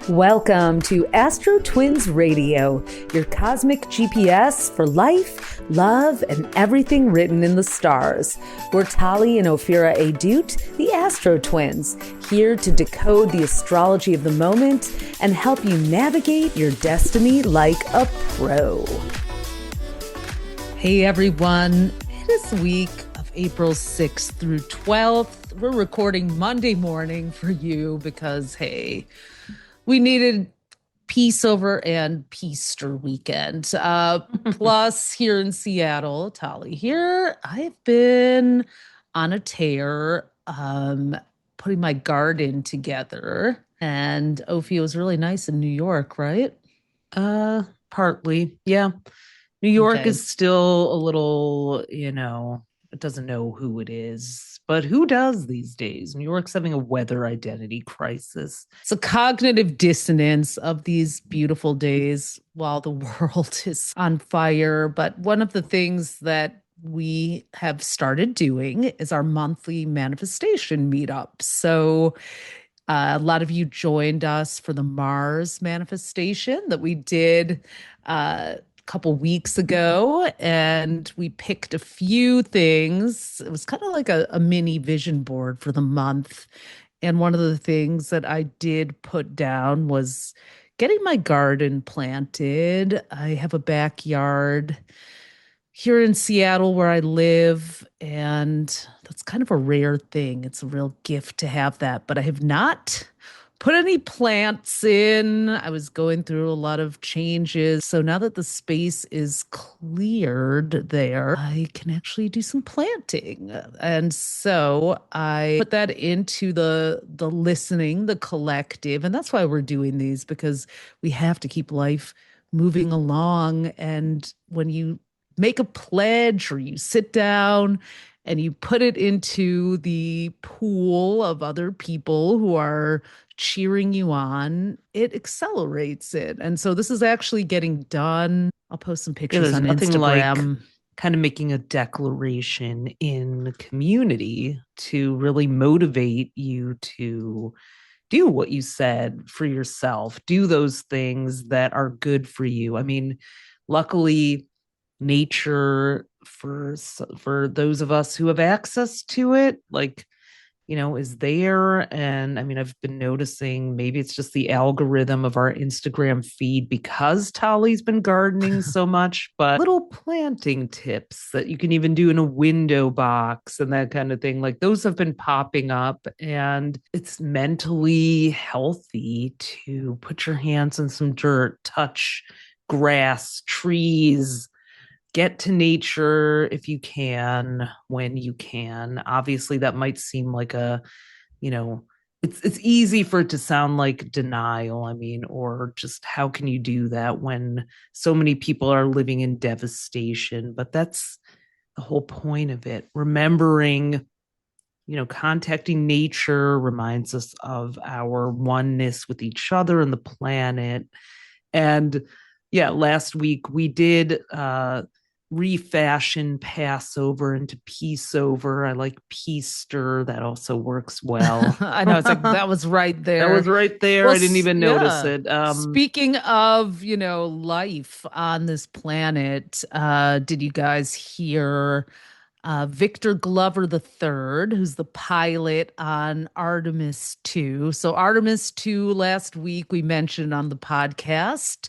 Welcome to AstroTwins Radio, your cosmic GPS for life, love, and everything written in the stars. We're Tali and Ophira Edut, the AstroTwins, here to decode the astrology of the moment and help you navigate your destiny like a pro. Hey everyone, it is the week of April 6th through 12th. We're recording Monday morning for you because, hey, we needed peace over and Peaster weekend. Plus, here in Seattle, Tali, here, I've been on a tear, putting my garden together. And Ophi was really nice in New York, right? Partly, yeah. New York Okay. is still a little, it doesn't know who it is, but who does these days? New York's having a weather identity crisis. It's a cognitive dissonance of these beautiful days while the world is on fire. But one of the things that we have started doing is our monthly manifestation meetup. So a lot of you joined us for the Mars manifestation that we did couple weeks ago, and we picked a few things. It was kind of like a mini vision board for the month. And one of the things that I did put down was getting my garden planted. I have a backyard here in Seattle where I live, and that's kind of a rare thing. It's a real gift to have that, but I have not put any plants in. I was going through a lot of changes. So now that the space is cleared there, I can actually do some planting. And so I put that into the listening, the collective. And that's why we're doing these, because we have to keep life moving along. And when you make a pledge or you sit down and you put it into the pool of other people who are cheering you on, it accelerates it. And so this is actually getting done. I'll post some pictures on Instagram. Like kind of making a declaration in community to really motivate you to do what you said for yourself, do those things that are good for you. I mean, luckily, nature, for those of us who have access to it, is there. And I mean, I've been noticing maybe it's just the algorithm of our Instagram feed because Tali's been gardening so much, but little planting tips that you can even do in a window box and that kind of thing, like those have been popping up. And it's mentally healthy to put your hands in some dirt, touch grass, trees, get to nature if you can, when you can. Obviously, that might seem like it's easy for it to sound like denial. I mean, or just how can you do that when so many people are living in devastation? But that's the whole point of it. Remembering, contacting nature reminds us of our oneness with each other and the planet. And yeah, last week we did refashion Passover into Peaceover. I like Peaster. That also works well. I know, it's like that was right there. That was right there. Well, I didn't even notice it. Speaking of, life on this planet, did you guys hear Victor Glover III, who's the pilot on Artemis II? So Artemis II, last week we mentioned on the podcast,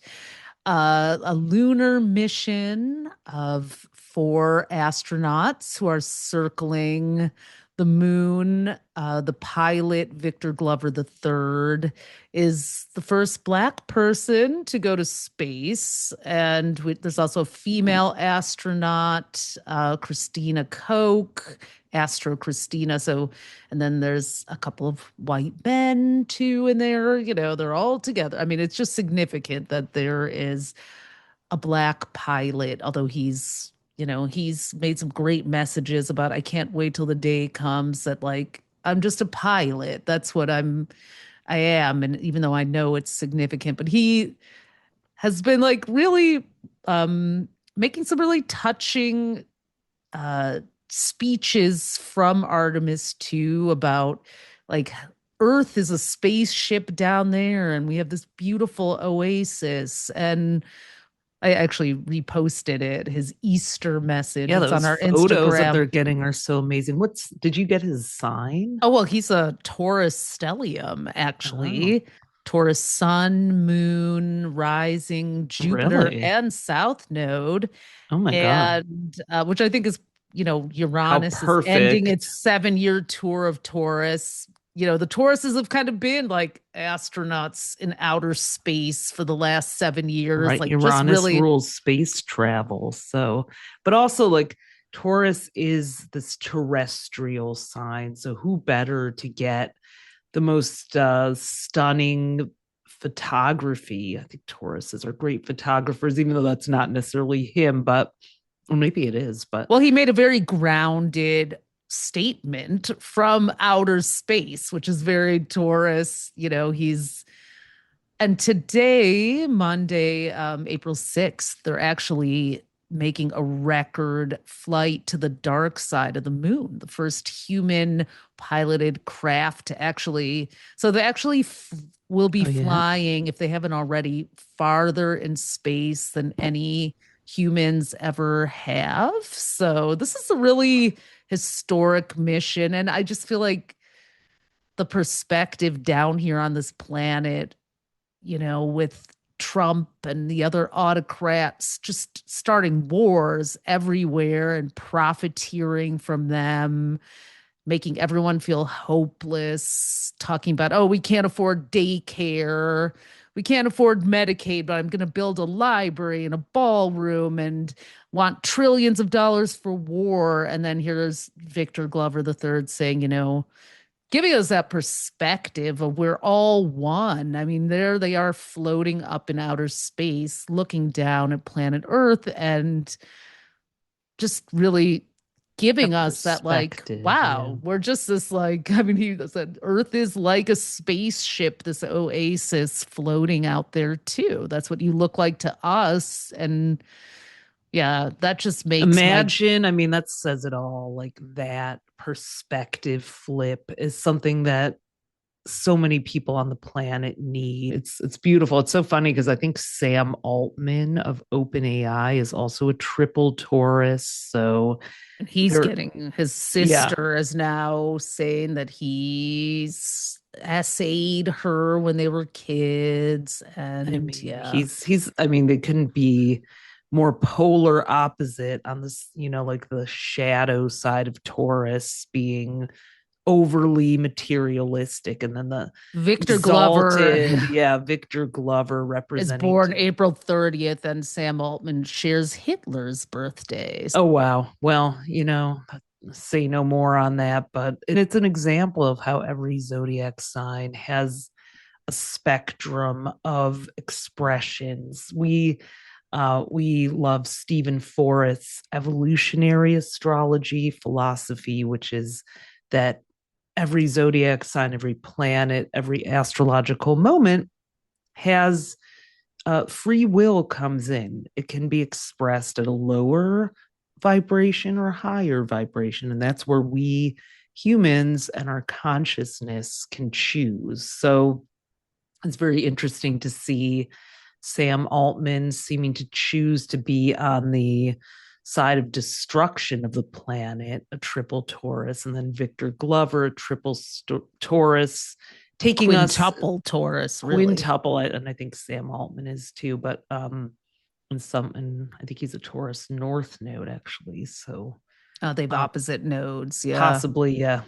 a lunar mission of 4 astronauts who are circling the moon. The pilot, Victor Glover III, is the first Black person to go to space. And there's also a female astronaut, Christina Koch, Astro Christina. So, and then there's a couple of white men too in there, they're all together. I mean, it's just significant that there is a Black pilot, although he's made some great messages about, I can't wait till the day comes that I'm just a pilot. That's what I am. And even though I know it's significant, but he has been really making some really touching speeches from Artemis II about Earth is a spaceship down there, and we have this beautiful oasis. And I actually reposted it, his Easter message. Yeah, It's on those our photos that Instagram. they're getting are so amazing. Did you get his sign? Oh, well, he's a Taurus stellium, Oh, actually. Taurus sun, moon, rising, Jupiter, really? and South Node. Oh my God. And which I think is, How Uranus is ending its perfect. 7-year tour of Taurus. The Tauruses have kind of been like astronauts in outer space for the last 7 years, Right. like just Uranus really. rules space travel. So, but also like Taurus is this terrestrial sign. So, who better to get the most stunning photography? I think Tauruses are great photographers, even though that's not necessarily him, but or maybe it is. But Well, he made a very grounded statement from outer space, which is very Taurus. And today, Monday, April 6th, they're actually making a record flight to the dark side of the moon, the first human piloted craft to actually. So they actually will be oh, yeah. flying, if they haven't already, farther in space than any humans ever have. So this is a really historic mission. And I just feel like the perspective down here on this planet, with Trump and the other autocrats just starting wars everywhere and profiteering from them, making everyone feel hopeless, talking about, oh, we can't afford daycare. We can't afford Medicaid, but I'm going to build a library and a ballroom and want trillions of dollars for war. And then here's Victor Glover III saying, giving us that perspective of we're all one. I mean, there they are floating up in outer space, looking down at planet Earth and just really giving That us that, like, perspective. Yeah. wow, we're just this, like, I mean, he said Earth is like a spaceship, this oasis floating out there too. That's what you look like to us. And yeah, that just makes my. Imagine, I mean, that says it all. Like that perspective flip is something that so many people on the planet need. It's beautiful. It's so funny because I think Sam Altman of OpenAI is also a triple Taurus. So He's they're getting, his yeah. sister is now saying that he's essayed her when they were kids. I And mean, yeah, he's I mean, they couldn't be more polar opposite on this, like the shadow side of Taurus being overly materialistic, and then the Victor Glover exalted, yeah, Victor Glover is representing born to. April 30th, and Sam Altman shares Hitler's birthday. Oh wow. Well, say no more on that, but it's an example of how every zodiac sign has a spectrum of expressions. We love Stephen Forrest's evolutionary astrology philosophy, which is that every zodiac sign, every planet, every astrological moment has free will comes in. It can be expressed at a lower vibration or higher vibration. And that's where we humans and our consciousness can choose. So it's very interesting to see Sam Altman seeming to choose to be on the side of destruction of the planet, a triple Taurus, and then Victor Glover, a triple Taurus, taking us Quintuple Taurus, really. quintuple, and I think Sam Altman is too, but and I think he's a Taurus North node actually. So They have opposite nodes. Yeah. possibly, yeah.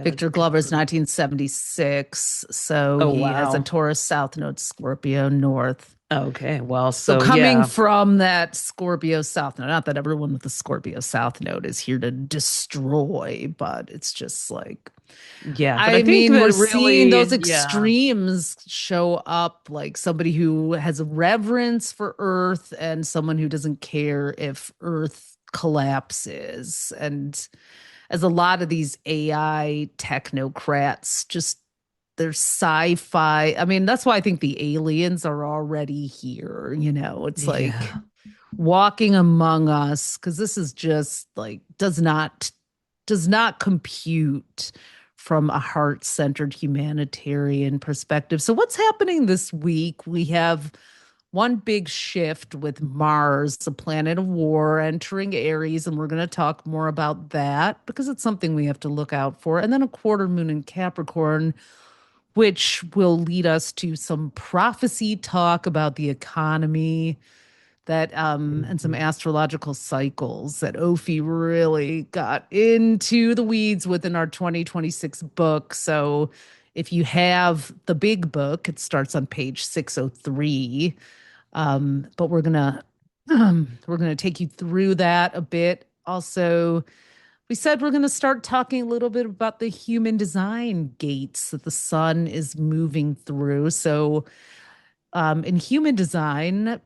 Victor Glover's 1976. So Oh he has a wow. Taurus South Node, Scorpio North. Okay, well, So so coming yeah, from that Scorpio South Node, not that everyone with the Scorpio South Node is here to destroy, but it's just like, yeah. But I I think mean, we're that seeing those really, yeah, extremes show up, like somebody who has a reverence for Earth and someone who doesn't care if Earth collapses. And as a lot of these AI technocrats, just their sci-fi. I mean, that's why I think the aliens are already here. It's like yeah. walking among us, because this is just like does not compute from a heart-centered humanitarian perspective. So what's happening this week? We have one big shift with Mars, the planet of war, entering Aries, and we're going to talk more about that because it's something we have to look out for. And then a quarter moon in Capricorn, which will lead us to some prophecy talk about the economy that and some astrological cycles that Ophi really got into the weeds with in our 2026 book. So if you have the big book, it starts on page 603. But we're gonna take you through that a bit. Also, we said we're gonna start talking a little bit about the human design gates that the sun is moving through. So in human design,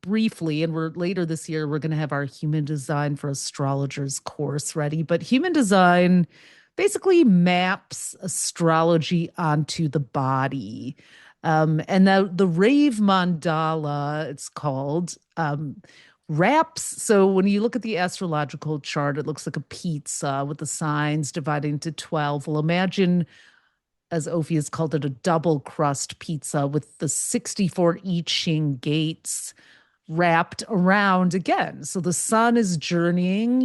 briefly, and we're later this year, we're going to have our human design for astrologers course ready. But human design basically maps astrology onto the body. And the rave mandala, it's called, wraps. So when you look at the astrological chart, it looks like a pizza with the signs divided into 12. Well, imagine, as Ophi has called it, a double crust pizza with the 64 I Ching gates wrapped around again. So the sun is journeying,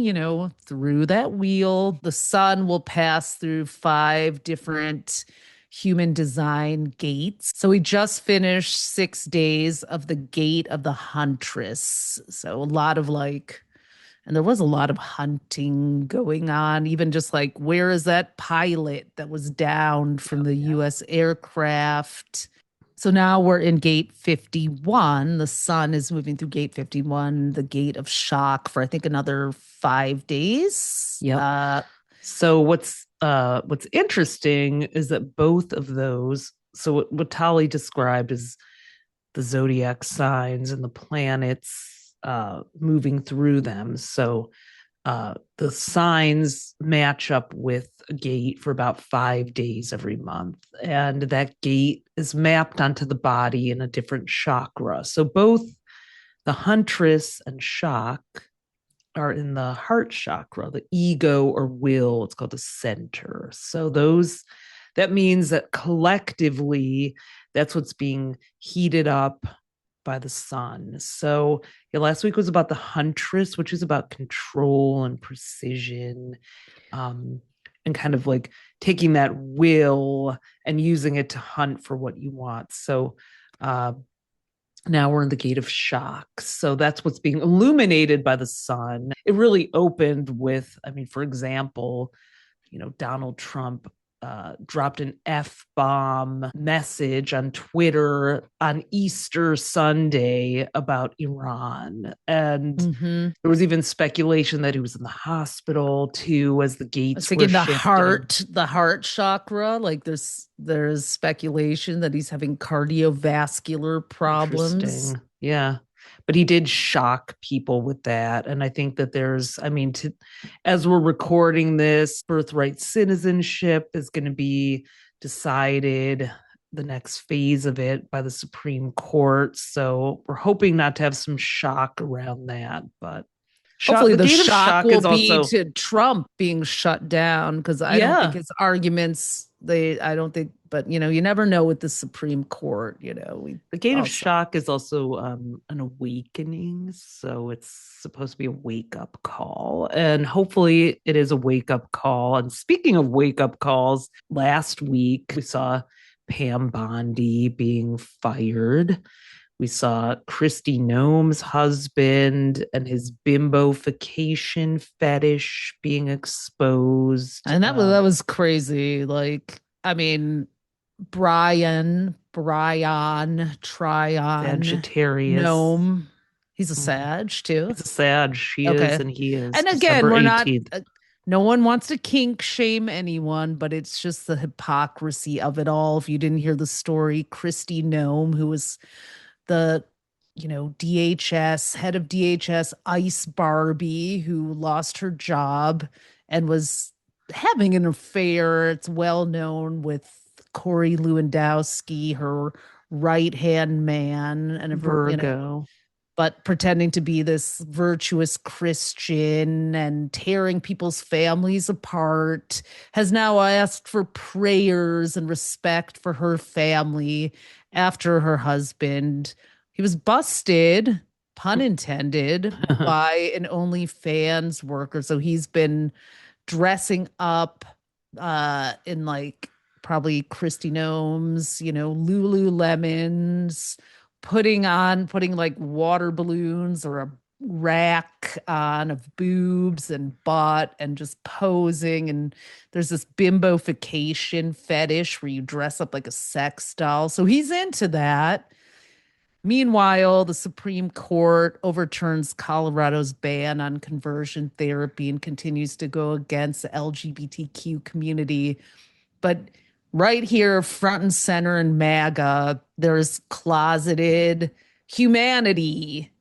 through that wheel. The sun will pass through 5 different human design gates. So we just finished 6 days of the gate of the huntress. So a lot of and there was a lot of hunting going on, even just like, where is that pilot that was downed from the US aircraft? So now we're in gate 51. The sun is moving through gate 51, the gate of shock, for I think another 5 days. Yep. So what's interesting is that both of those, so what Tali described is the zodiac signs and the planets moving through them. So the signs match up with a gate for about 5 days every month. And that gate is mapped onto the body in a different chakra. So both the huntress and shock are in the heart chakra, the ego or will. It's called the center. So that means that collectively, that's what's being heated up by the sun. So last week was about the huntress, which is about control and precision, and kind of like taking that will and using it to hunt for what you want. So now we're in the gate of shock. So that's what's being illuminated by the sun. It really opened with, for example, Donald Trump dropped an F-bomb message on Twitter on Easter Sunday about Iran. And there was even speculation that he was in the hospital too, as the gates were shifting. The heart chakra, like there's speculation that he's having cardiovascular problems. Yeah. But he did shock people with that. And I think that there's, as we're recording this, birthright citizenship is going to be decided, the next phase of it, by the Supreme Court. So we're hoping not to have some shock around that. But hopefully the shock will be to Trump being shut down, because I don't think his arguments, but you never know with the Supreme Court. The gate of shock is also an awakening, so it's supposed to be a wake-up call, and hopefully it is a wake-up call. And speaking of wake-up calls, last week we saw Pam Bondi being fired. We saw Kristi Noem's husband and his bimbofication fetish being exposed. And that was crazy. Brian, Sagittarius. Noem. He's a Sag too. He's a Sag. She is, and he is. And again, December we're 18th. not. No one wants to kink shame anyone, but it's just the hypocrisy of it all. If you didn't hear the story, Kristi Noem, who was the DHS head of DHS Ice Barbie, who lost her job and was having an affair. It's well known, with Corey Lewandowski, her right hand man, and Virgo. but pretending to be this virtuous Christian and tearing people's families apart, has now asked for prayers and respect for her family after her husband. He was busted, pun intended, by an OnlyFans worker. So he's been dressing up in like probably Christy Gnomes, Lululemons, putting like water balloons or a rack on of boobs and butt and just posing. And there's this bimbofication fetish where you dress up like a sex doll. So he's into that. Meanwhile, the Supreme Court overturns Colorado's ban on conversion therapy and continues to go against the LGBTQ community. But right here, front and center in MAGA, there's closeted humanity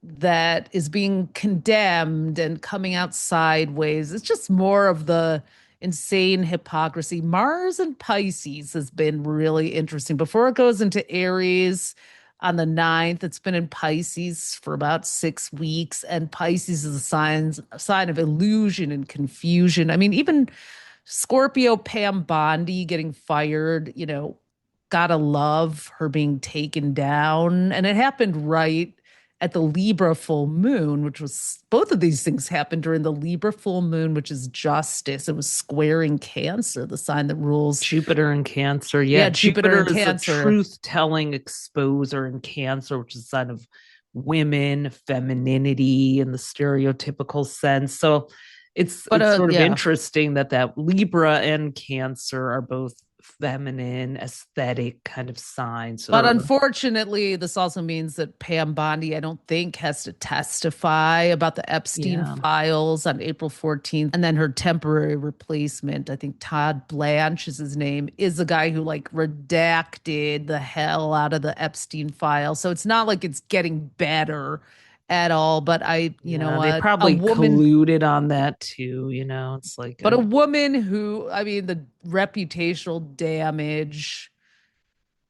that is being condemned and coming out sideways. It's just more of the insane hypocrisy. Mars and Pisces has been really interesting. Before it goes into Aries on the 9th, it's been in Pisces for about 6 weeks. And Pisces is a sign of illusion and confusion. I mean, even Scorpio Pam Bondi getting fired, gotta love her being taken down. And it happened right at the Libra full moon, which was both of these things happened during the Libra full moon, which is justice. It was squaring Cancer, the sign that rules Jupiter in Cancer. Yeah, Jupiter in is Cancer. a truth-telling exposer in Cancer, which is a sign of women, femininity in the stereotypical sense. So it's sort of interesting that Libra and Cancer are both feminine, aesthetic kind of signs. But unfortunately, this also means that Pam Bondi, I don't think, has to testify about the Epstein files on April 14th. And then her temporary replacement, I think Todd Blanche is his name, is the guy who like redacted the hell out of the Epstein file. So it's not like it's getting better at all. But they probably colluded on that too. It's like, but a woman who, I mean, the reputational damage.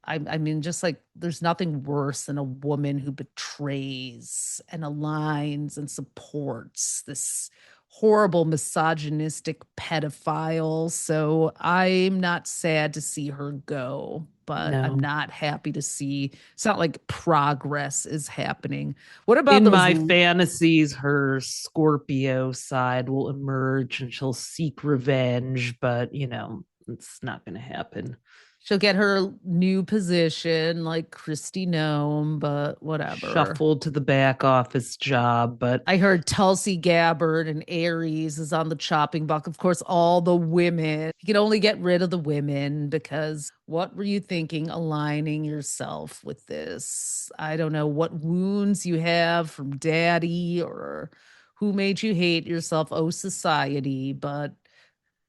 I mean, just like there's nothing worse than a woman who betrays and aligns and supports this horrible misogynistic pedophile. So I'm not sad to see her go, but I'm not happy to see. It's not like progress is happening. What about in my fantasies? Her Scorpio side will emerge and she'll seek revenge, but it's not going to happen. She'll get her new position like Christy Gnome, but whatever. Shuffled to the back office job. But I heard Tulsi Gabbard and Aries is on the chopping block. Of course, all the women. You can only get rid of the women because what were you thinking aligning yourself with this? I don't know what wounds you have from daddy or who made you hate yourself. Oh, society. But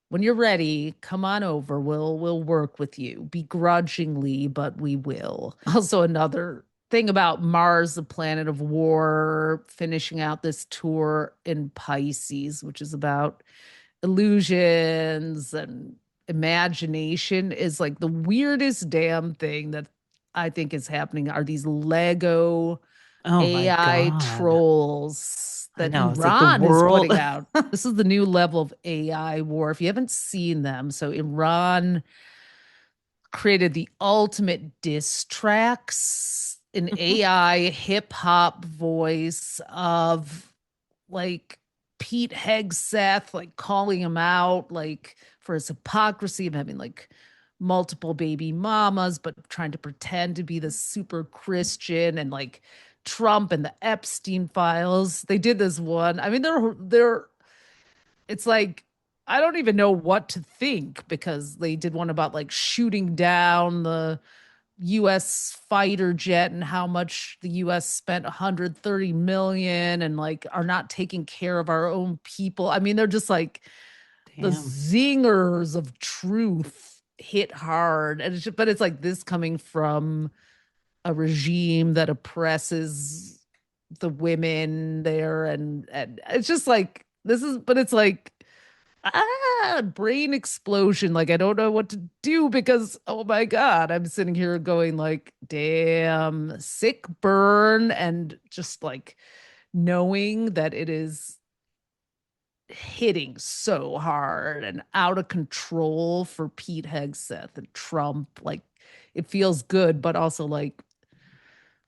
when you're ready, come on over. We'll work with you begrudgingly, but we will. Also, another thing about Mars, the planet of war, finishing out this tour in Pisces, which is about illusions and imagination, is like the weirdest damn thing that I think is happening are these Lego AI trolls that Iran is putting out. This is the new level of AI war. If you haven't seen them, so Iran created the ultimate diss tracks, an AI hip hop voice of like Pete Hegseth, like calling him out like for his hypocrisy of having like multiple baby mamas, but trying to pretend to be the super Christian, and like Trump and the Epstein files. They did this one. I mean, it's like, I don't even know what to think, because they did one about like shooting down the US fighter jet and how much the US spent 130 million and like are not taking care of our own people. I mean, they're just like the zingers of truth hit hard. And but it's like this coming from a regime that oppresses the women there, and it's just like but it's like brain explosion. Like, I don't know what to do because, oh my God, I'm sitting here going like, damn, sick burn. And just like knowing that it is hitting so hard and out of control for Pete Hegseth and Trump. Like, it feels good, but also like,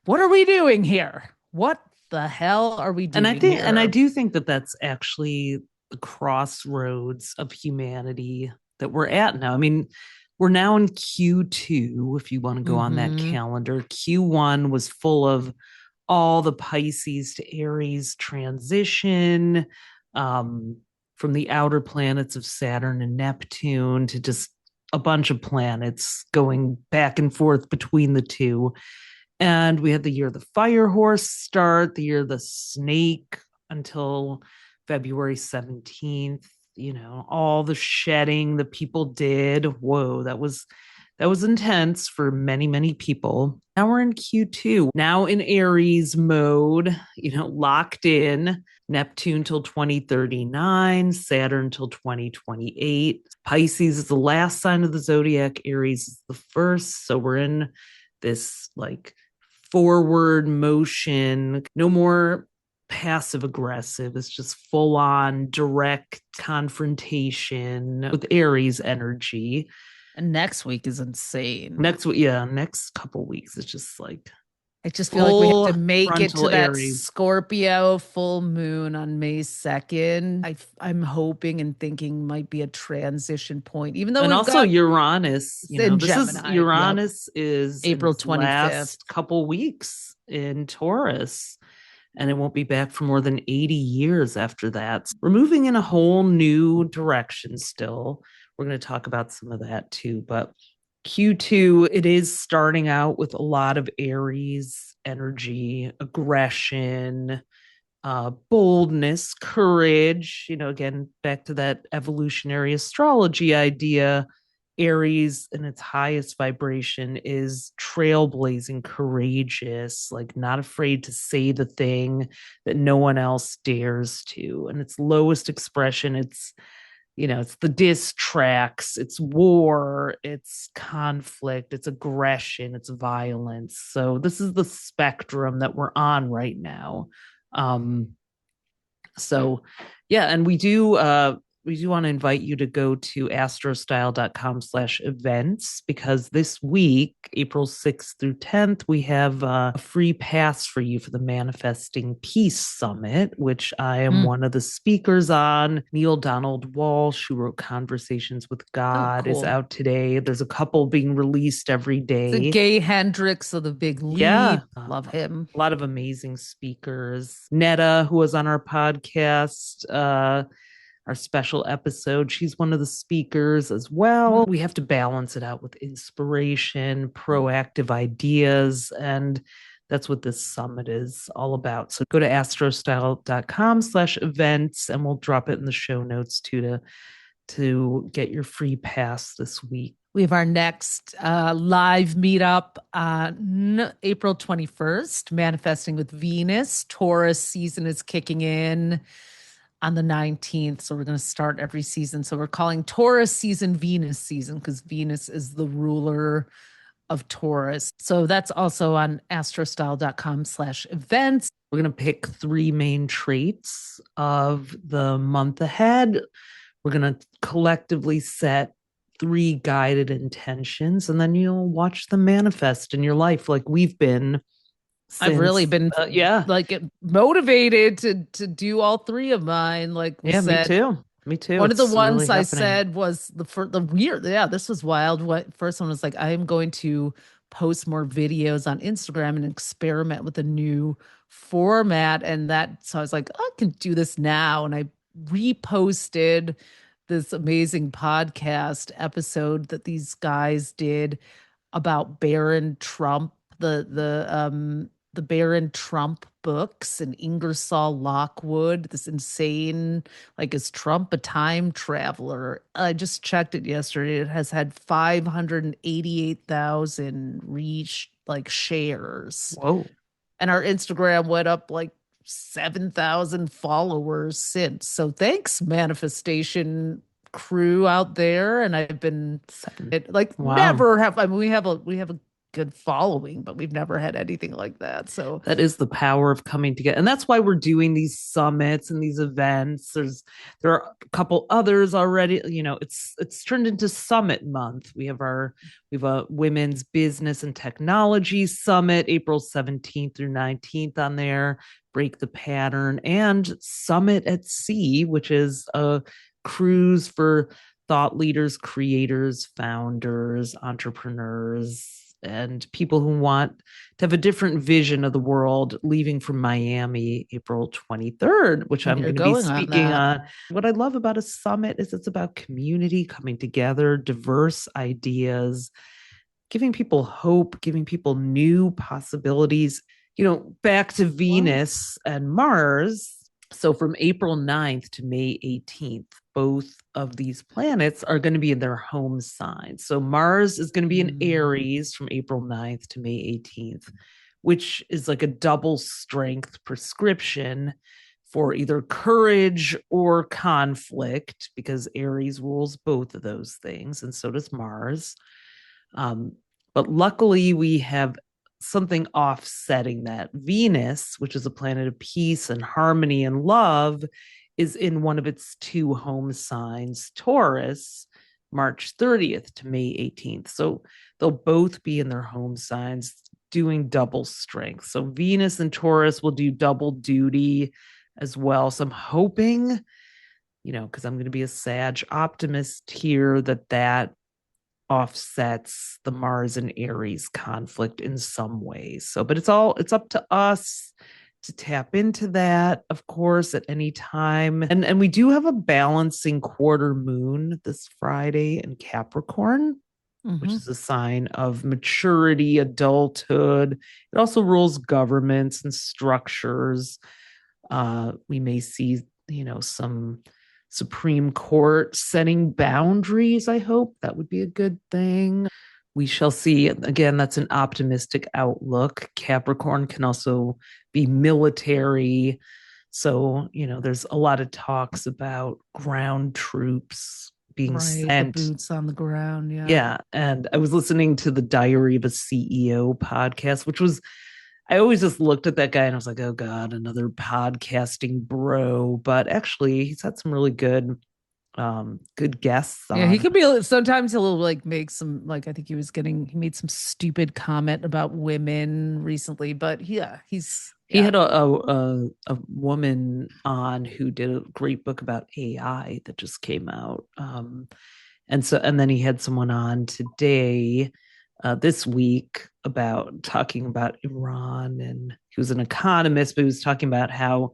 what are we doing here? What the hell are we doing here? And I do think that that's actually the crossroads of humanity that we're at now. I mean, we're now in Q2, if you want to go on that calendar. Q1 was full of all the Pisces to Aries transition, from the outer planets of Saturn and Neptune to just a bunch of planets going back and forth between the two. And we had the year of the fire horse start, the year of the snake until February 17th. You know, all the shedding that people did. Whoa, that was intense for many, many people. Now we're in Q2, now in Aries mode, you know, locked in. Neptune till 2039, Saturn till 2028. Pisces is the last sign of the zodiac, Aries is the first. So we're in this like forward motion, no more passive aggressive. It's just full on direct confrontation with Aries energy. And next week is insane. Next week, yeah, next couple weeks, it's just like I just feel like we have to make it to that Aries. Scorpio full moon on May 2nd. I'm hoping and thinking might be a transition point, even though and also Uranus, you know, this Gemini, is Uranus is April 25th. Last couple weeks in Taurus, and it won't be back for more than 80 years after that. We're moving in a whole new direction still. We're going to talk about some of that too, but Q2, it is starting out with a lot of Aries energy, aggression, boldness, courage. You know, again, back to that evolutionary astrology idea. Aries in its highest vibration is trailblazing, courageous, like not afraid to say the thing that no one else dares to. And its lowest expression, it's, you know, it's the diss tracks, it's war, it's conflict, it's aggression, it's violence. So this is the spectrum that we're on right now. So yeah, and we do want to invite you to go to astrostyle.com/events, because this week, April 6th through 10th, we have a free pass for you for the Manifesting Peace Summit, which I am one of the speakers on. Neil Donald Walsh, who wrote Conversations with God, is out today. There's a couple being released every day. The Gay Hendricks of the Big Leap. Yeah. Love him. A lot of amazing speakers. Netta, who was on our podcast, our special episode, she's one of the speakers as well. We have to balance it out with inspiration, proactive ideas, and that's what this summit is all about. So go to astrostyle.com/events, and we'll drop it in the show notes too to get your free pass this week. We have our next live meetup on April 21st, Manifesting with Venus. Taurus season is kicking in on the 19th. So we're going to start every season. So we're calling Taurus season Venus season, because Venus is the ruler of Taurus. So that's also on astrostyle.com/events. We're going to pick 3 main traits of the month ahead. We're going to collectively set 3 guided intentions, and then you'll watch them manifest in your life like we've been. I've really been like motivated to do all 3 of mine. Like we said, me too. One of the ones really I said was the weird. Yeah, this was wild. What first one was like, I am going to post more videos on Instagram and experiment with a new format. And so I was like, I can do this now. And I reposted this amazing podcast episode that these guys did about Barron Trump, the Barron Trump books, and Ingersoll Lockwood, this insane, like, is Trump a time traveler? I just checked it yesterday. It has had 588,000 shares. Whoa. And our Instagram went up like 7,000 followers since. So thanks, manifestation crew out there, and I've been like Wow. never have. I mean, we have a good following, but we've never had anything like that. So That is the power of coming together. And that's why we're doing these summits and these events. There are a couple others already. It's turned into summit month. We have a women's business and technology summit, April 17th through 19th on there, break the pattern, and Summit at Sea, which is a cruise for thought leaders, creators, founders, entrepreneurs, and people who want to have a different vision of the world, leaving from Miami April 23rd, which I'm you're going to be going on speaking that. on. What I love about a summit is it's about community coming together, diverse ideas, giving people hope, giving people new possibilities. Back to Venus and Mars. So from April 9th to May 18th, both of these planets are going to be in their home signs. So Mars is going to be in Aries from April 9th to May 18th, which is like a double strength prescription for either courage or conflict, because Aries rules both of those things, and so does Mars. But luckily, we have something offsetting that. Venus, which is a planet of peace and harmony and love, is in one of its two home signs, Taurus, March 30th to May 18th. So they'll both be in their home signs doing double strength. So Venus and Taurus will do double duty as well. So I'm hoping, because I'm going to be a Sag optimist here, that offsets the Mars and Aries conflict in some ways. So, but it's up to us to tap into that, of course, at any time. And we do have a balancing quarter moon this Friday in Capricorn, which is a sign of maturity, adulthood. It also rules governments and structures. We may see, some Supreme Court setting boundaries. I hope that would be a good thing. We shall see. Again, that's an optimistic outlook. Capricorn can also be military. So, there's a lot of talks about ground troops being sent. The boots on the ground. Yeah. Yeah. And I was listening to the Diary of a CEO podcast, which was, I always just looked at that guy and I was like, oh God, another podcasting bro. But actually, he's had some really good guests on. Yeah, he could be, sometimes he'll like make some, like, I think he made some stupid comment about women recently, but he had a woman on who did a great book about AI that just came out. And then he had someone on today, this week, talking about Iran, and he was an economist, but he was talking about how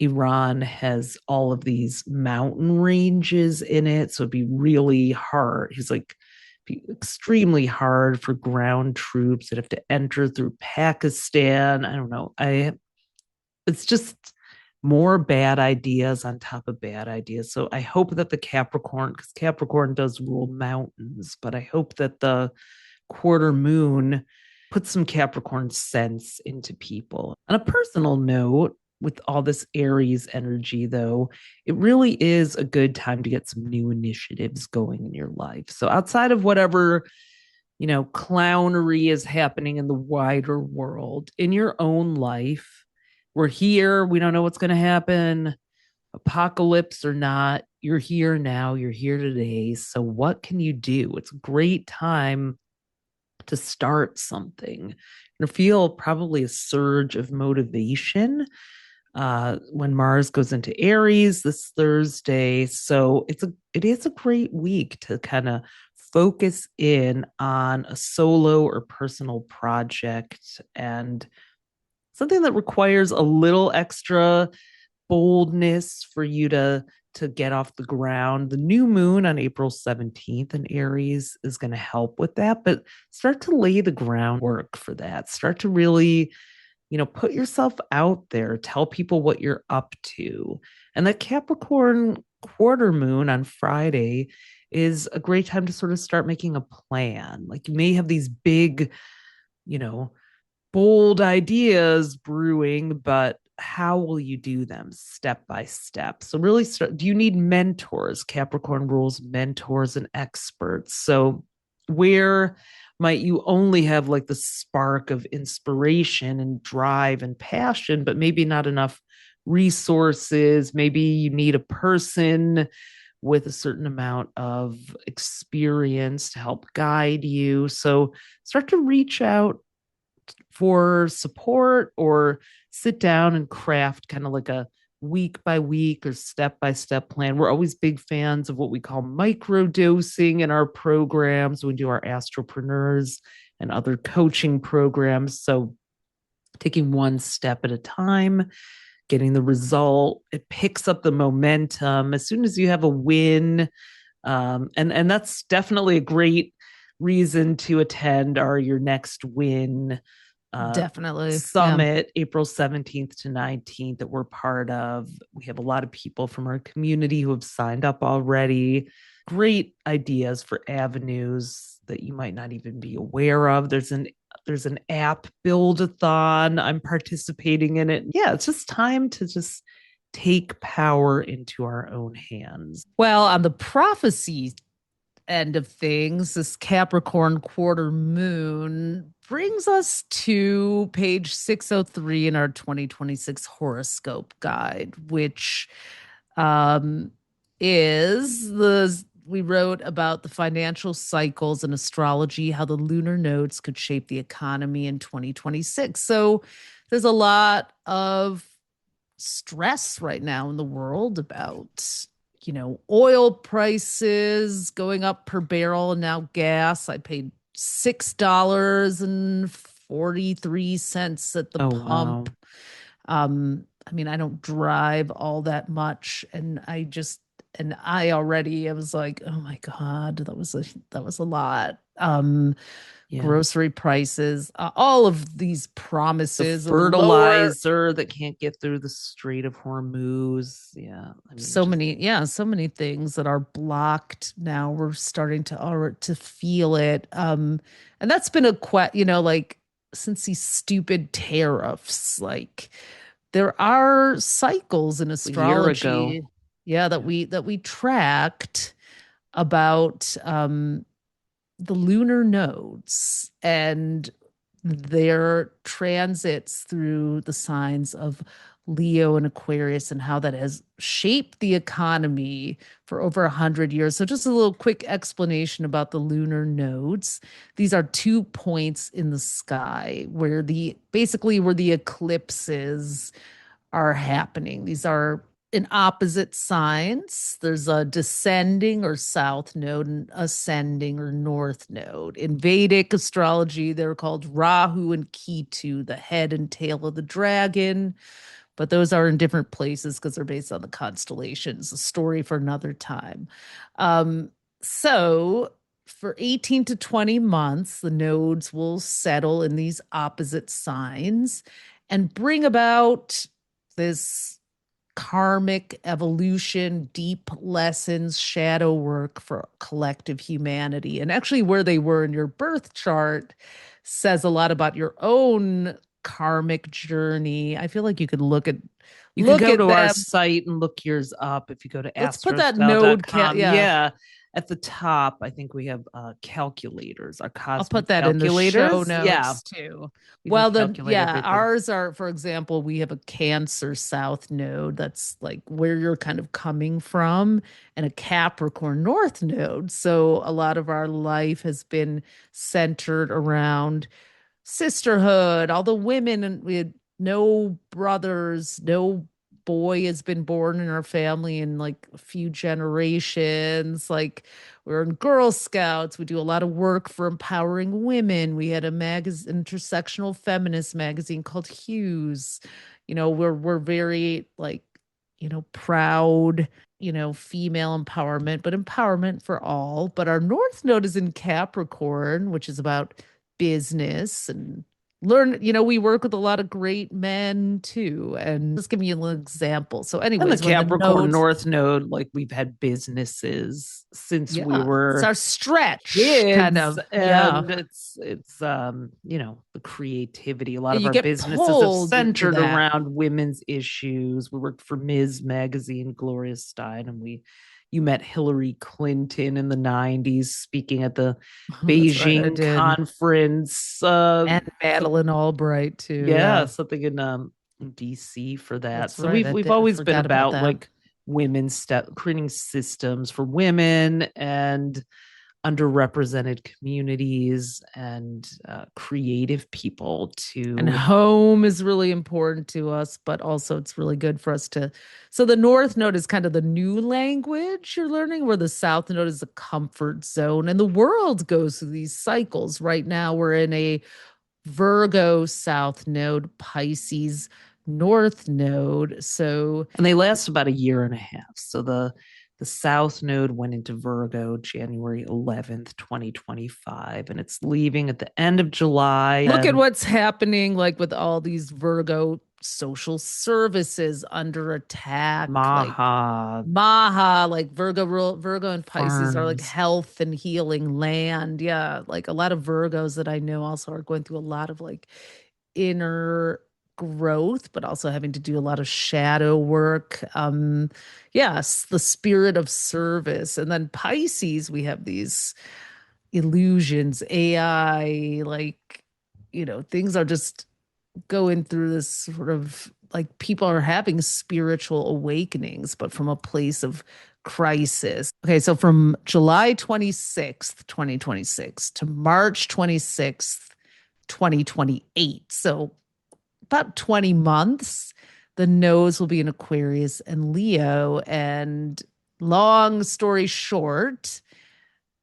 Iran has all of these mountain ranges in it, so it'd be really hard. He's like, be extremely hard for ground troops that have to enter through Pakistan. I don't know. It's just more bad ideas on top of bad ideas. So I hope that the Capricorn, because Capricorn does rule mountains, but I hope that the quarter moon puts some Capricorn sense into people. On a personal note, with all this Aries energy, though, it really is a good time to get some new initiatives going in your life. So outside of whatever, clownery is happening in the wider world, in your own life, we're here. We don't know what's going to happen. Apocalypse or not, you're here now. You're here today. So what can you do? It's a great time to start something. You'll feel probably a surge of motivation when Mars goes into Aries this Thursday. So it is a great week to kind of focus in on a solo or personal project, and something that requires a little extra boldness for you to get off the ground. The new moon on April 17th in Aries is going to help with that, but start to lay the groundwork for that. Start to really, put yourself out there, tell people what you're up to. And that Capricorn quarter moon on Friday is a great time to sort of start making a plan. Like, you may have these big, bold ideas brewing, but how will you do them step by step? So really start, do you need mentors? Capricorn rules mentors and experts. So where might you only have like the spark of inspiration and drive and passion, but maybe not enough resources? Maybe you need a person with a certain amount of experience to help guide you. So start to reach out for support or sit down and craft kind of like a week by week or step by step plan. We're always big fans of what we call micro dosing in our programs. We do our Astropreneurs and other coaching programs. So taking one step at a time, getting the result, it picks up the momentum as soon as you have a win. And that's definitely a great reason to attend your next win Definitely. summit, April 17th to 19th, that we're part of. We have a lot of people from our community who have signed up already. Great ideas for avenues that you might not even be aware of. There's an app build-a-thon. I'm participating in it. Yeah, it's just time to just take power into our own hands. Well, on the prophecy end of things, this Capricorn quarter moon brings us to page 603 in our 2026 horoscope guide, which is we wrote about the financial cycles and astrology, how the lunar nodes could shape the economy in 2026. So there's a lot of stress right now in the world about oil prices going up per barrel, and now gas. I paid $6.43 at the pump. Wow. I mean, I don't drive all that much, and I was like, oh my God, that was a lot. Grocery prices, all of these promises, the fertilizer that can't get through the Strait of Hormuz. Yeah, I mean, so many things that are blocked now. We're starting to feel it, and that's been like since these stupid tariffs. Like there are cycles in astrology, that we tracked about the lunar nodes and their transits through the signs of Leo and Aquarius, and how that has shaped the economy for over 100 years. So just a little quick explanation about the lunar nodes. These are 2 points in the sky where the eclipses are happening. These are in opposite signs. There's a descending or south node and ascending or north node. In Vedic astrology, they're called Rahu and Ketu, the head and tail of the dragon. But those are in different places because they're based on the constellations. A story for another time. So for 18 to 20 months, the nodes will settle in these opposite signs and bring about this karmic evolution, deep lessons, shadow work for collective humanity. And actually, where they were in your birth chart says a lot about your own karmic journey. I feel like you could look at our site and look yours up. If you go to let's put that node at the top, I think we have calculators. Our cosmic I'll put that calculators. In the show notes too. Well, ours are, for example, we have a Cancer South node. That's like where you're kind of coming from, and a Capricorn North node. So a lot of our life has been centered around sisterhood, all the women, and we had no brothers, no boy has been born in our family in like a few generations. Like we're in Girl Scouts. We do a lot of work for empowering women. We had a intersectional feminist magazine called Hues. We're very like, proud, female empowerment, but empowerment for all. But our North Node is in Capricorn, which is about business and learn, we work with a lot of great men too. And just give you an example. So, And the anyways, when the Capricorn nodes, North Node, like we've had businesses since we yeah, it's were our stretch kind kids, of. Yeah. and it's the creativity. A lot of You our get businesses have pulled into centered that. around women's issues. We worked for Ms. Magazine, Gloria Steinem, and you met Hillary Clinton in the 90s speaking at the That's right. I Beijing did. conference. And Madeline Albright too. Yeah, Yeah. something in DC for that. That's So right. we've I always been forgot about about that. like women's creating systems for women and underrepresented communities and creative people And to. home is really important to us, but also it's really good for us to. So the North Node is kind of the new language you're learning, where the South Node is a comfort zone. And the world goes through these cycles. Right now, we're in a Virgo South Node, Pisces North Node. So, And they last about a year and a half. So the South Node went into Virgo January 11th, 2025, and it's leaving at the end of July. look at And what's happening, like with all these Virgo social services under attack, like Maha Maha, like Virgo and Pisces are like farms. health and healing land. Yeah, like a lot of Virgos that I know also are going through a lot of like inner growth, but also having to do a lot of shadow work. Yes, the spirit of service. And then Pisces, we have these illusions, AI, like, things are just going through this sort of like people are having spiritual awakenings, but from a place of crisis. Okay, so from July 26th, 2026 to March 26th, 2028. So about 20 months, the nodes will be in Aquarius and Leo. And long story short,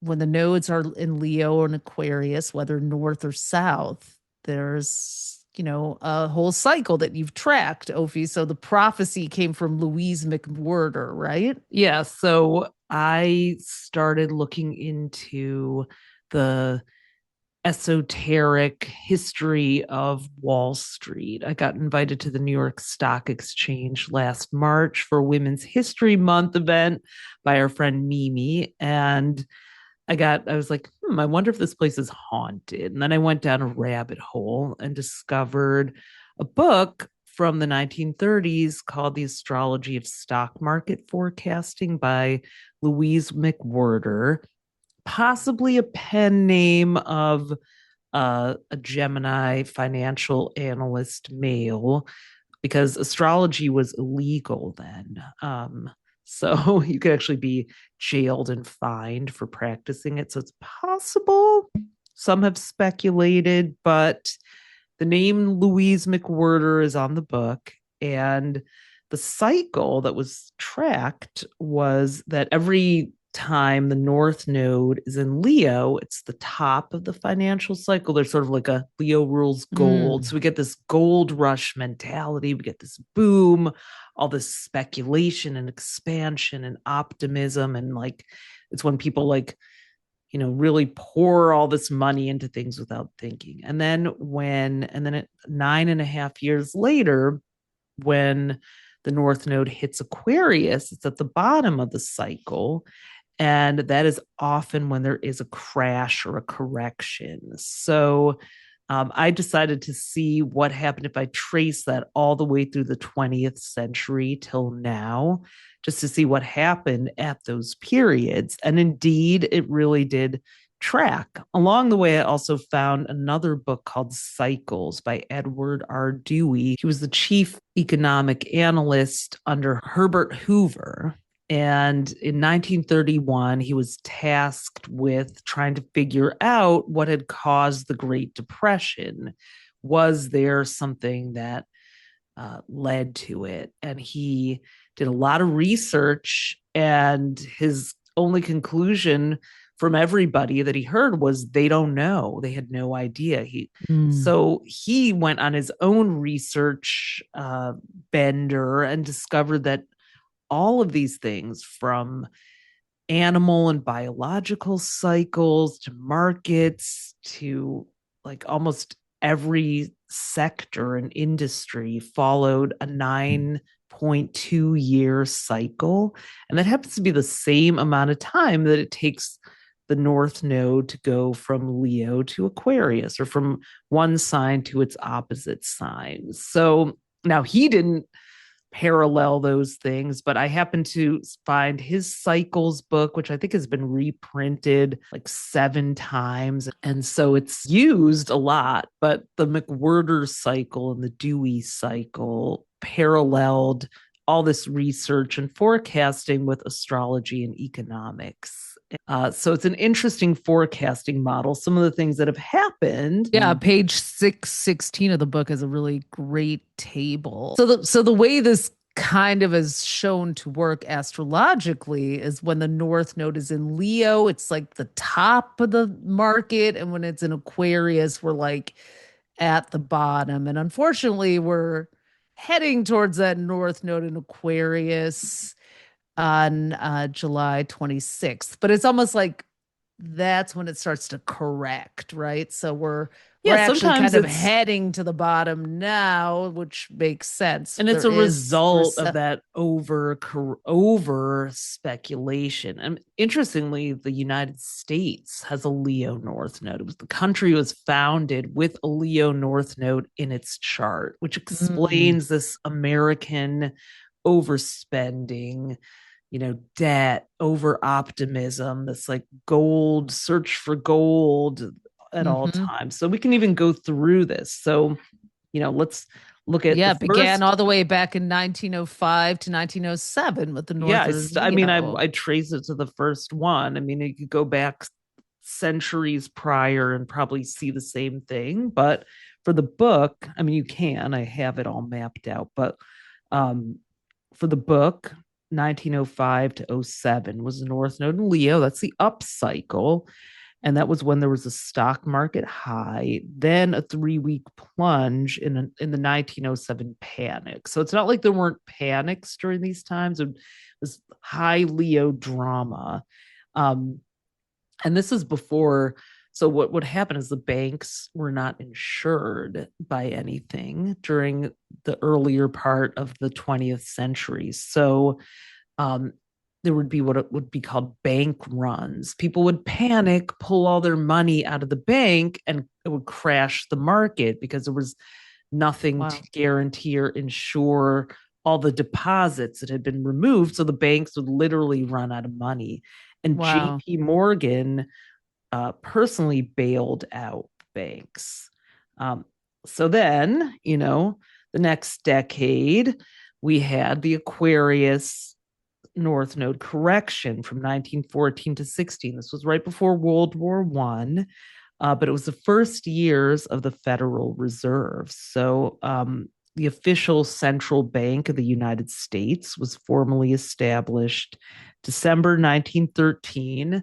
when the nodes are in Leo or in Aquarius, whether north or south, there's a whole cycle that you've tracked, Ophi. So the prophecy came from Louise McWhorter, right? Yeah, so I started looking into the esoteric history of Wall Street. I got invited to the New York Stock Exchange last March for Women's History Month event by our friend Mimi. And I was like, I wonder if this place is haunted. And then I went down a rabbit hole and discovered a book from the 1930s called The Astrology of Stock Market Forecasting by Louise McWhorter, possibly a pen name of a Gemini financial analyst male, because astrology was illegal then. So you could actually be jailed and fined for practicing it. So it's possible. Some have speculated, but the name Louise McWhorter is on the book. And the cycle that was tracked was that every time the North Node is in Leo, it's the top of the financial cycle. There's sort of like a Leo rules gold. So we get this gold rush mentality. We get this boom, all this speculation and expansion and optimism. And like, it's when people like, really pour all this money into things without thinking. And then 9.5 years later, when the North Node hits Aquarius, it's at the bottom of the cycle. And that is often when there is a crash or a correction. So I decided to see what happened if I trace that all the way through the 20th century till now, just to see what happened at those periods. And indeed, it really did track. Along the way, I also found another book called Cycles by Edward R. Dewey. He was the chief economic analyst under Herbert Hoover. And in 1931, he was tasked with trying to figure out what had caused the Great Depression. Was there something that led to it? And he did a lot of research, and his only conclusion from everybody that he heard was they don't know. They had no idea. So he went on his own research bender and discovered that all of these things, from animal and biological cycles to markets to like almost every sector and industry followed a 9.2 year cycle. And that happens to be the same amount of time that it takes the North Node to go from Leo to Aquarius, or from one sign to its opposite sign. So now he didn't parallel those things, but I happened to find his cycles book, which I think has been reprinted like 7 times. And so it's used a lot, but the McWhirter cycle and the Dewey cycle paralleled all this research and forecasting with astrology and economics. So it's an interesting forecasting model. Some of the things that have happened. Yeah, page 616 of the book is a really great table. So the way this kind of is shown to work astrologically is when the North Node is in Leo, it's like the top of the market, and when it's in Aquarius, we're like at the bottom. And unfortunately, we're heading towards that North Node in Aquarius on July 26th. But it's almost like that's when it starts to correct, right? So we're actually kind of heading to the bottom now, which makes sense. And it's a result of that over speculation. And interestingly, the United States has a Leo North Node. The country was founded with a Leo North Node in its chart, which explains this American overspending, debt, over optimism, this like gold, search for gold at all times. So we can even go through this. So, let's look at began all the way back in 1905 to 1907 with the North. I trace it to the first one. I mean, you could go back centuries prior and probably see the same thing. But for the book, you can. I have it all mapped out. But for the book, 1905 to 07 was the North Node in Leo. That's the up cycle. And that was when there was a stock market high, then a 3-week plunge in the 1907 panic. So it's not like there weren't panics during these times. It was high Leo drama. And this is before. So what would happen is the banks were not insured by anything during the earlier part of the 20th century. So there would be what it would be called bank runs. People would panic, pull all their money out of the bank, and it would crash the market because there was nothing to guarantee or insure all the deposits that had been removed. So the banks would literally run out of money. And JP Morgan personally bailed out banks. So then, the next decade, we had the Aquarius North Node correction from 1914 to 16. This was right before World War I, but it was the first years of the Federal Reserve. So the official central bank of the United States was formally established December 1913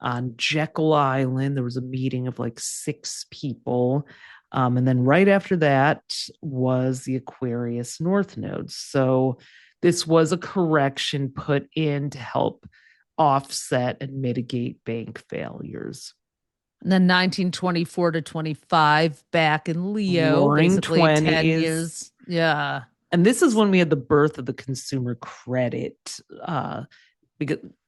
on Jekyll Island. There was a meeting of like 6 people. And then right after that was the Aquarius North Node. So this was a correction put in to help offset and mitigate bank failures. And then 1924 to 25 back in Leo, Roaring basically 20s. 10 years. Yeah. And this is when we had the birth of the consumer credit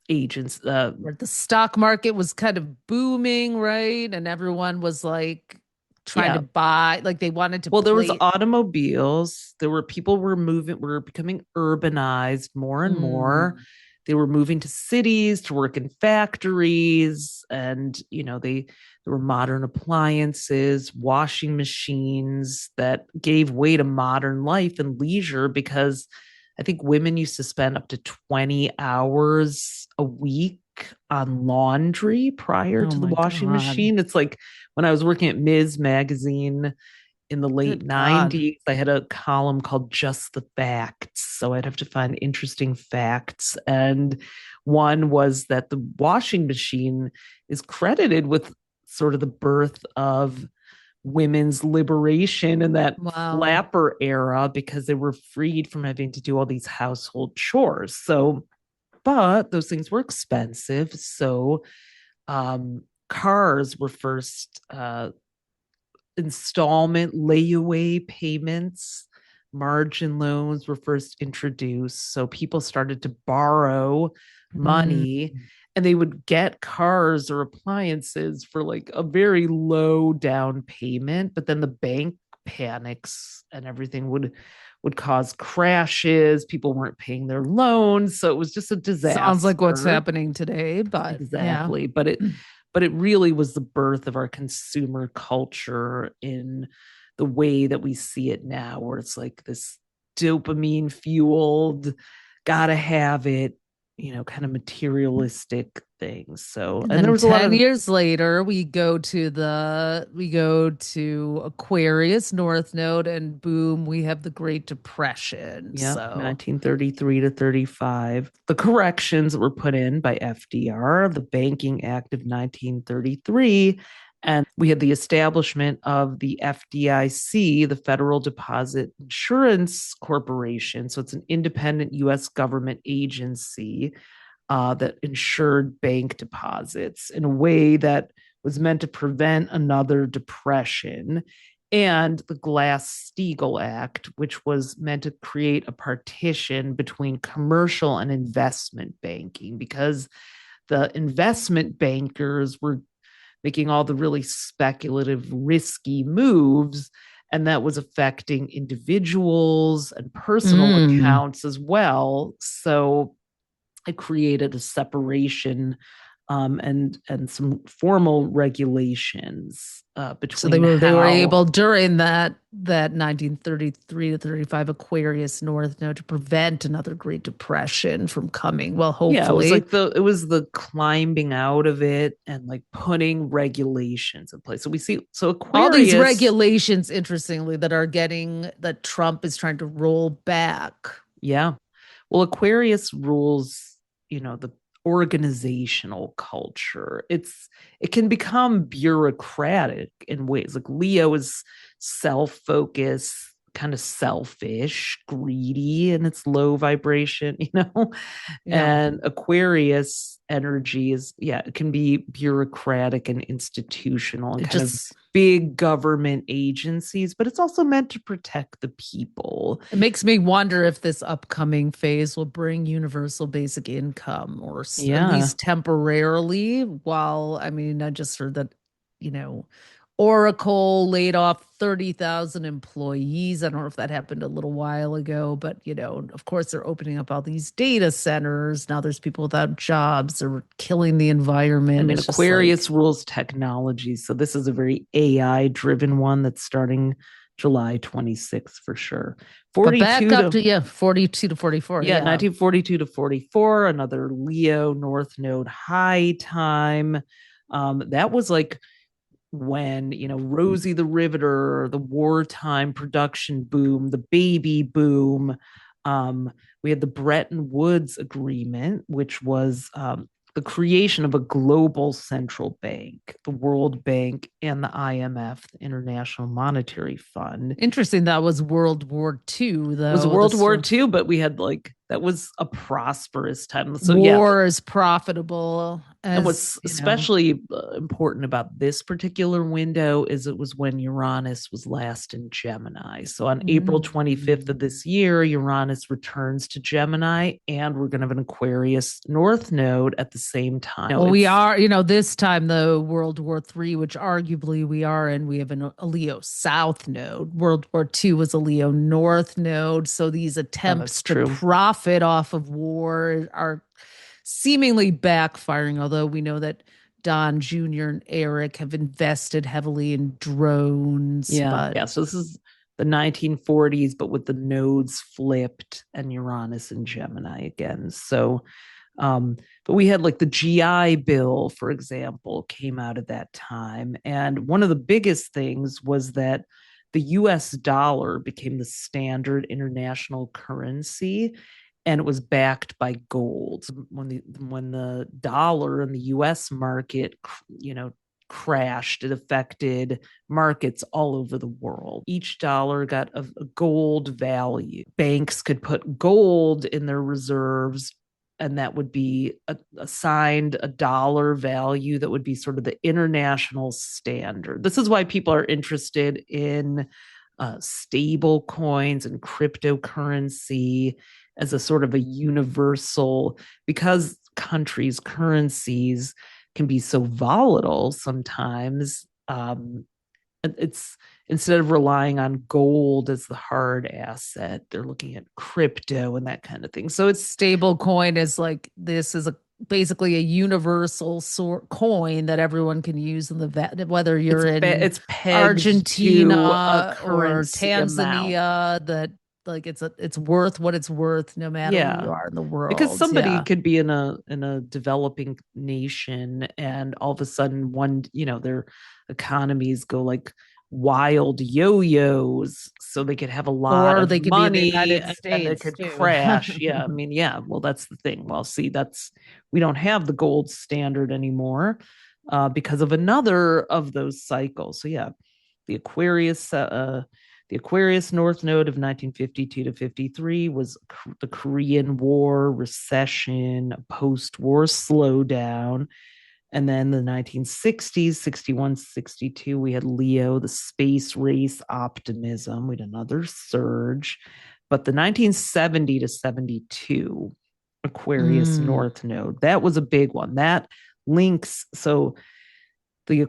agents. The stock market was kind of booming, right? And everyone was like trying to buy, like they wanted to. Well, there was automobiles. There were people were becoming urbanized more and more. They were moving to cities to work in factories, and there were modern appliances, washing machines that gave way to modern life and leisure, because I think women used to spend up to 20 hours a week on laundry prior to the washing machine. It's like when I was working at Ms. Magazine in the late 90s, I had a column called Just the Facts. So I'd have to find interesting facts. And one was that the washing machine is credited with sort of the birth of women's liberation in that flapper era, because they were freed from having to do all these household chores. So, but those things were expensive. So cars were first installment layaway payments. Margin loans were first introduced. So people started to borrow money and they would get cars or appliances for like a very low down payment, but then the bank panics and everything would cause crashes. People weren't paying their loans, so it was just a disaster. Sounds like what's happening today, but exactly. Yeah. But it really was the birth of our consumer culture in the way that we see it now, where it's like this dopamine fueled, gotta have it, kind of materialistic things. So, And there was a lot 10 of years later, we go to Aquarius North Node, and boom, we have the Great Depression. Yeah, So 1933 to 35. The corrections that were put in by FDR, the Banking Act of 1933, and we had the establishment of the FDIC, the Federal Deposit Insurance Corporation. So it's an independent U.S. government agency that insured bank deposits in a way that was meant to prevent another depression. And the Glass-Steagall Act, which was meant to create a partition between commercial and investment banking, because the investment bankers were making all the really speculative, risky moves, and that was affecting individuals and personal accounts as well. So it created a separation and some formal regulations between. So they were able during that 1933 to 35 Aquarius North Node to prevent another Great Depression from coming. Well, hopefully, it was the climbing out of it and like putting regulations in place. So we see Aquarius, all these regulations, interestingly, that Trump is trying to roll back. Yeah, well, Aquarius rules, the organizational culture. It can become bureaucratic in ways. Like Leo is self-focused, kind of selfish, greedy, and it's low vibration, and Aquarius energy it can be bureaucratic and institutional and kind of big government agencies, but it's also meant to protect the people. It makes me wonder if this upcoming phase will bring universal basic income, or at least temporarily. While, I just heard that, Oracle laid off 30,000 employees. I don't know if that happened a little while ago, but, of course, they're opening up all these data centers. Now there's people without jobs. They're killing the environment. Aquarius rules technology. So this is a very AI-driven one that's starting July 26th for sure. 42 to 44. Yeah, 1942 to 44, another Leo North Node high time. That was like when, Rosie the Riveter, the wartime production boom, the baby boom. We had the Bretton Woods Agreement, which was the creation of a global central bank, the World Bank and the IMF, the International Monetary Fund. Interesting. That was World War II, though. It was World War II, but we had that was a prosperous time. So war is profitable. And what's especially important about this particular window is it was when Uranus was last in Gemini. So on April 25th of this year, Uranus returns to Gemini, and we're going to have an Aquarius North Node at the same time. Well, we are, this time, though, World War III, which arguably we are in, we have a Leo South Node. World War II was a Leo North Node. So these attempts to profit off of war are seemingly backfiring, although we know that Don Jr. and Eric have invested heavily in drones. So this is the 1940s, but with the nodes flipped and Uranus and Gemini again. So, but we had like the GI Bill, for example, came out at that time. And one of the biggest things was that the US dollar became the standard international currency, and it was backed by gold. When the dollar in the US market, crashed, it affected markets all over the world. Each dollar got a gold value. Banks could put gold in their reserves and that would be assigned a dollar value that would be sort of the international standard. This is why people are interested in stable coins and cryptocurrency as a sort of a universal, because countries' currencies can be so volatile sometimes. It's instead of relying on gold as the hard asset, they're looking at crypto and that kind of thing. So it's Stable coin is like this is basically a universal coin that everyone can use in whether you're it's pegged Argentina to a or currency amount. Tanzania, that like it's worth what it's worth no matter where you are in the world. Because somebody could be in a developing nation and all of a sudden their economies go like wild yo-yos, so they could have a lot of they could money be in the United and States it could too. crash. I mean, well, that's the thing. Well, see, we don't have the gold standard anymore because of another of those cycles. So the Aquarius North Node of 1952 to 53 was the Korean War, recession, post-war slowdown. And then the 1960s, 61, 62, we had Leo, the space race optimism. We had another surge. But the 1970 to 72 Aquarius North Node, that was a big one. That links. So the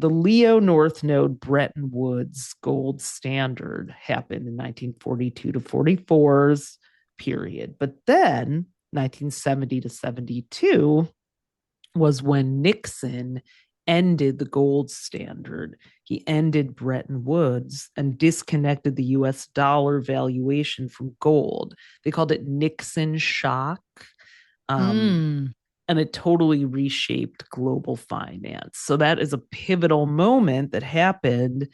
Leo North Node Bretton Woods gold standard happened in 1942 to 44's period. But then 1970 to 72 was when Nixon ended the gold standard. He ended Bretton Woods and disconnected the US dollar valuation from gold. They called it Nixon shock. And it totally reshaped global finance. So that is a pivotal moment that happened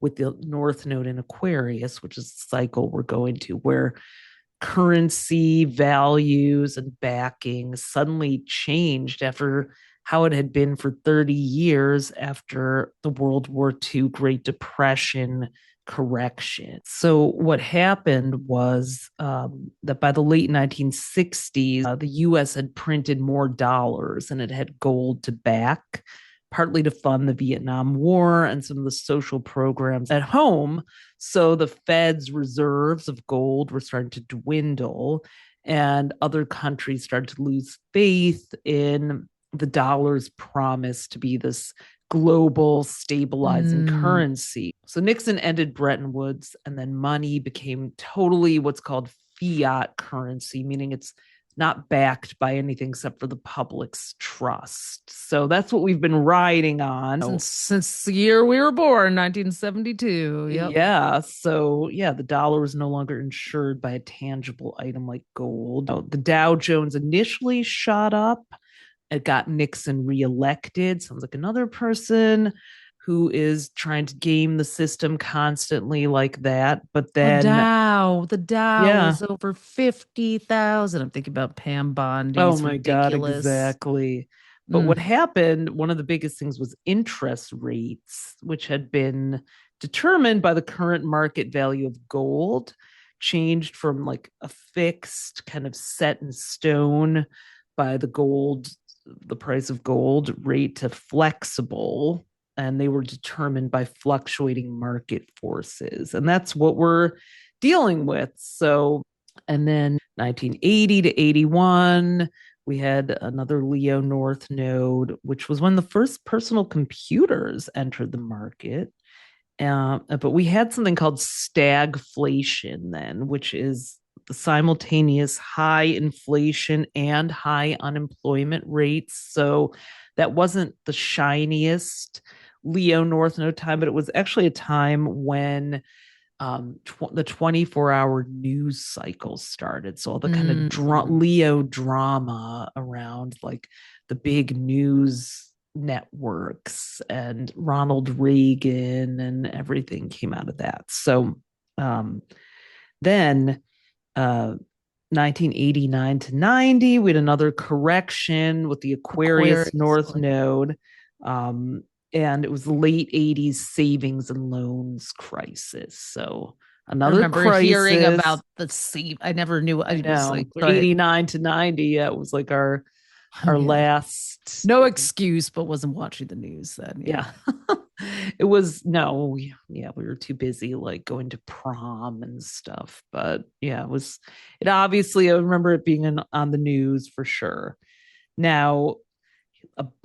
with the North Node in Aquarius, which is the cycle we're going to, where currency values and backing suddenly changed after how it had been for 30 years after the World War II Great Depression correction. So what happened was that by the late 1960s, the US had printed more dollars and it had gold to back, partly to fund the Vietnam War and some of the social programs at home. So the Fed's reserves of gold were starting to dwindle, and other countries started to lose faith in the dollar's promise to be this global stabilizing currency. So Nixon ended Bretton Woods, and then money became totally what's called fiat currency, meaning it's not backed by anything except for the public's trust. So that's what we've been riding on since the year we were born, 1972. Yep. Yeah. So the dollar was no longer insured by a tangible item like gold. The Dow Jones initially shot up. It got Nixon reelected. Sounds like another person who is trying to game the system constantly like that. But then the Dow is over 50,000. I'm thinking about Pam Bondi. Oh my God, exactly. But what happened, one of the biggest things was interest rates, which had been determined by the current market value of gold, changed from like a fixed kind of set in stone by the price of gold rate to flexible. And they were determined by fluctuating market forces. And that's what we're dealing with. So, and then 1980 to 81, we had another Leo North Node, which was when the first personal computers entered the market. But we had something called stagflation then, which is the simultaneous high inflation and high unemployment rates. So that wasn't the shiniest Leo North Node time, but it was actually a time when the 24-hour news cycle started. So all the kind of Leo drama around like the big news networks and Ronald Reagan and everything came out of that. So then 1989 to 90, we had another correction with the Aquarius North Node. And it was the late 80s savings and loans crisis. So I Another remember hearing crisis. about the sea. I never knew. I I was know. like, right. 89 to 90. Yeah, it was like Oh, our yeah. last. No excuse, but wasn't watching the news then. Yeah. Yeah. It was no, yeah, we were too busy like going to prom and stuff. But yeah, it obviously, I remember it being on the news for sure. Now,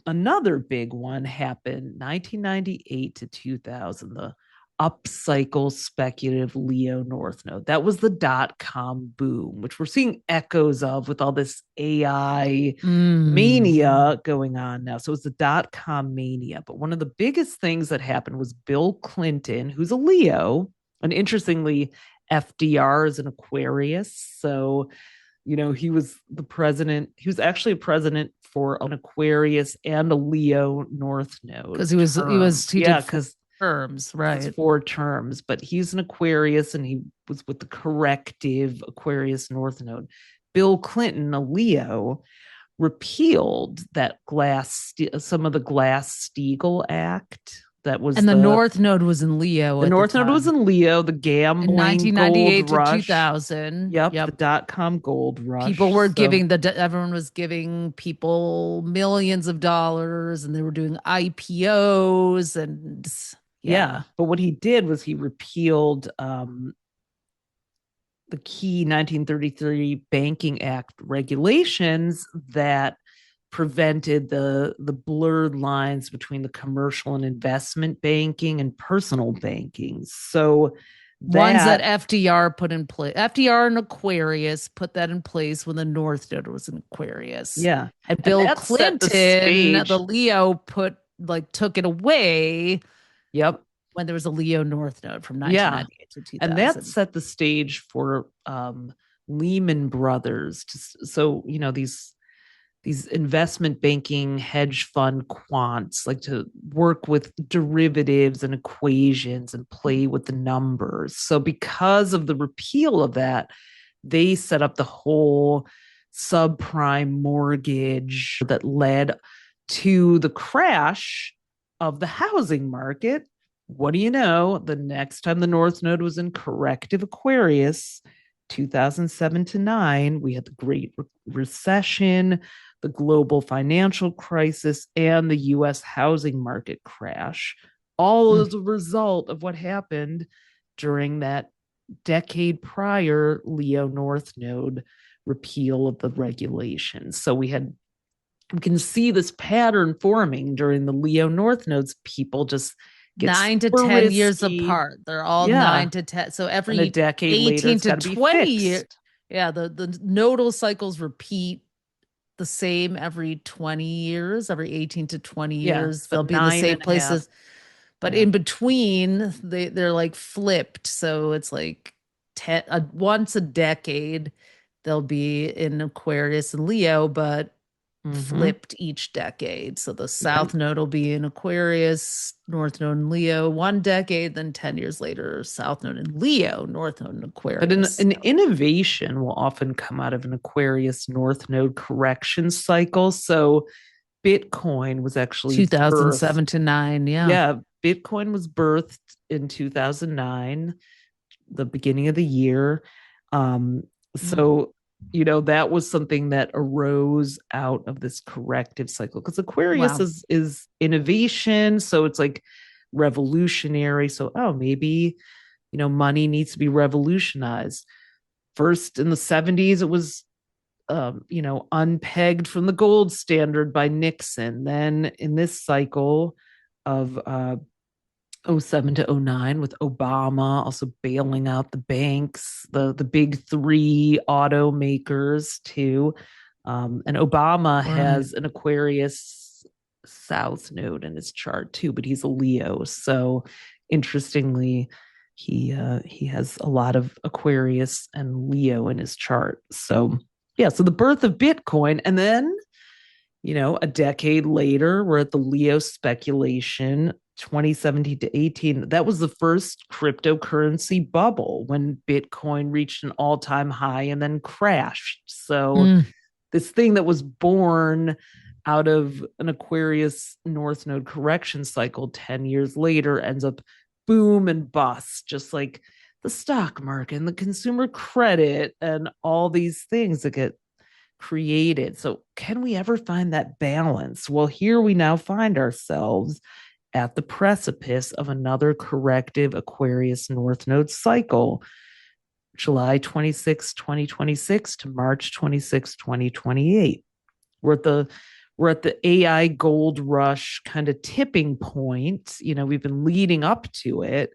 another big one happened 1998 to 2000, the upcycle speculative Leo North Node. That was the dot-com boom, which we're seeing echoes of with all this AI mania going on now. So it was the dot-com mania. But one of the biggest things that happened was Bill Clinton, who's a Leo, and interestingly, FDR is an Aquarius. So he was the president. He was actually a president for an Aquarius and a Leo North Node. Because he did because terms, it's right? 4 terms, but he's an Aquarius and he was with the corrective Aquarius North Node. Bill Clinton, a Leo, repealed that some of the Glass-Steagall Act. That was And the North Node was in Leo. The North Node was in Leo, the gambling in 1998 gold rush. to 2000. Yep, the dot-com gold rush. People were everyone was giving people millions of dollars, and they were doing IPOs and yeah. But what he did was he repealed the key 1933 Banking Act regulations that prevented the blurred lines between the commercial and investment banking and personal banking. So ones that FDR put in place. FDR and Aquarius put that in place when the North Node was in Aquarius. Yeah. And Bill Clinton, the Leo, took it away. Yep. When there was a Leo North Node from 1998 to 2000. And that set the stage for Lehman Brothers. These investment banking hedge fund quants like to work with derivatives and equations and play with the numbers. So because of the repeal of that, they set up the whole subprime mortgage that led to the crash of the housing market. What do you know? The next time the North Node was in corrective Aquarius, 2007 to 9, we had the Great Recession, the global financial crisis, and the U.S. housing market crash, all as a result of what happened during that decade prior Leo North Node repeal of the regulations. So we can see this pattern forming during the Leo North Nodes. People just 9 to 10 years apart. They're all 9 to 10. So every a decade 18 later, to 20 years. Yeah, the nodal cycles repeat the same every 20 years, every 18 to 20 years. They'll be in the same places. But in between, they're like flipped. So it's like once a decade, they'll be in Aquarius and Leo, but flipped each decade. So the South Node will be in Aquarius, North Node in Leo, one decade, then 10 years later, South Node in Leo, North Node in Aquarius. But an innovation will often come out of an Aquarius North Node correction cycle. So Bitcoin was actually 2007 to 9. Yeah. Bitcoin was birthed in 2009, the beginning of the year. So that was something that arose out of this corrective cycle, because Aquarius is innovation. So it's like revolutionary. So, maybe, money needs to be revolutionized. First in the 70s, it was, unpegged from the gold standard by Nixon. Then in this cycle of 07 to 09 with Obama also bailing out the banks, the big 3 automakers too. And Obama has an Aquarius South Node in his chart too, but he's a Leo. So interestingly, he has a lot of Aquarius and Leo in his chart. So so the birth of Bitcoin, and then a decade later, we're at the Leo speculation 2017 to 18. That was the first cryptocurrency bubble when Bitcoin reached an all-time high and then crashed. So this thing that was born out of an Aquarius North Node correction cycle 10 years later ends up boom and bust, just like the stock market and the consumer credit and all these things that get created. So, can we ever find that balance? Well, here we now find ourselves at the precipice of another corrective Aquarius North Node cycle, July 26, 2026 to March 26, 2028. We're at the AI gold rush kind of tipping point. We've been leading up to it,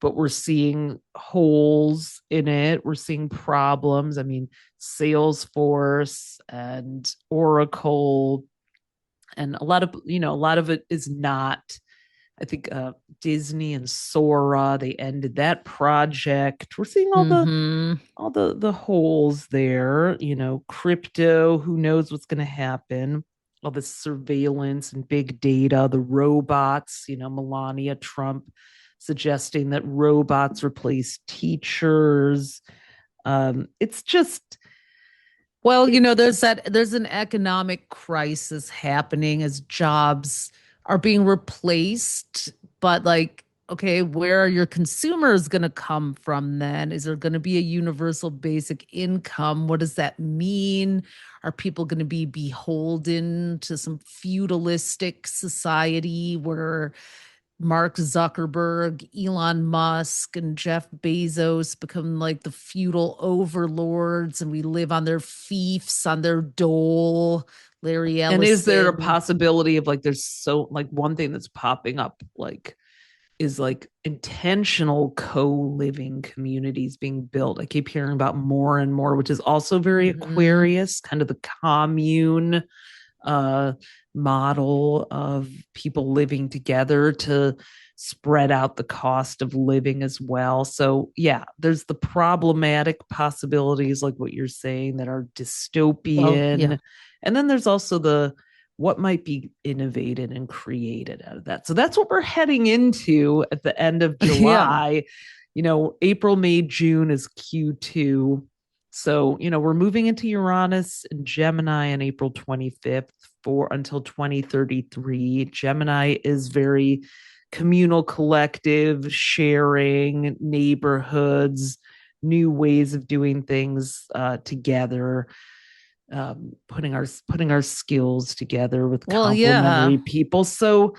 but we're seeing holes in it. We're seeing problems. I mean, Salesforce and Oracle, and a lot of it is not. I think Disney and Sora, they ended that project. We're seeing all the holes there. Crypto. Who knows what's going to happen? All this surveillance and big data. The robots. Melania Trump suggesting that robots replace teachers. It's just, well, there's an economic crisis happening as jobs are being replaced, but like, okay, where are your consumers going to come from then? Is there going to be a universal basic income? What does that mean? Are people going to be beholden to some feudalistic society where Mark Zuckerberg, Elon Musk, and Jeff Bezos become like the feudal overlords, and we live on their fiefs, on their dole? Larry Ellison. And is there a possibility of like, there's so like one thing that's popping up, like, is like intentional co-living communities being built. I keep hearing about more and more, which is also very Aquarius, kind of the commune model of people living together to spread out the cost of living as well. So yeah, there's the problematic possibilities like what you're saying that are dystopian. Well, yeah. And then there's also the what might be innovated and created out of that. So that's what we're heading into at the end of July. April, May, June is Q2. So, we're moving into Uranus and Gemini on April 25th until 2033. Gemini is very communal, collective, sharing, neighborhoods, new ways of doing things together, putting our skills together with complementary people. So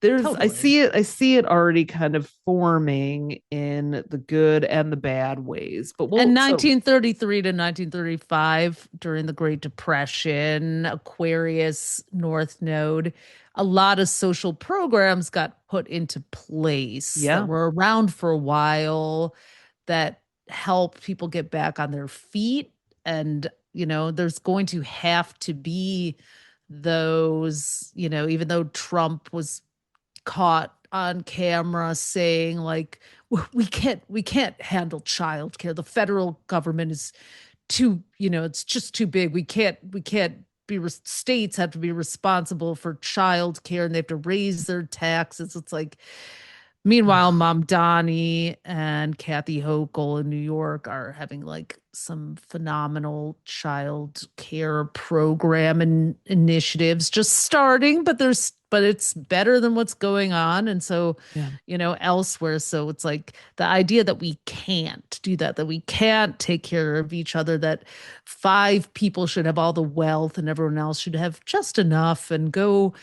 I see it already kind of forming in the good and the bad ways. But 1933 to 1935, during the Great Depression, Aquarius North Node, a lot of social programs got put into place that were around for a while that help people get back on their feet. And, there's going to have to be those, even though Trump was caught on camera saying like, we can't handle childcare. The federal government is too, it's just too big. We can't be, states have to be responsible for childcare and they have to raise their taxes. It's like, meanwhile, Mom Donnie and Kathy Hochul in New York are having like some phenomenal child care program and initiatives just starting, but it's better than what's going on. And so, elsewhere. So it's like the idea that we can't do that we can't take care of each other, that 5 people should have all the wealth and everyone else should have just enough, and go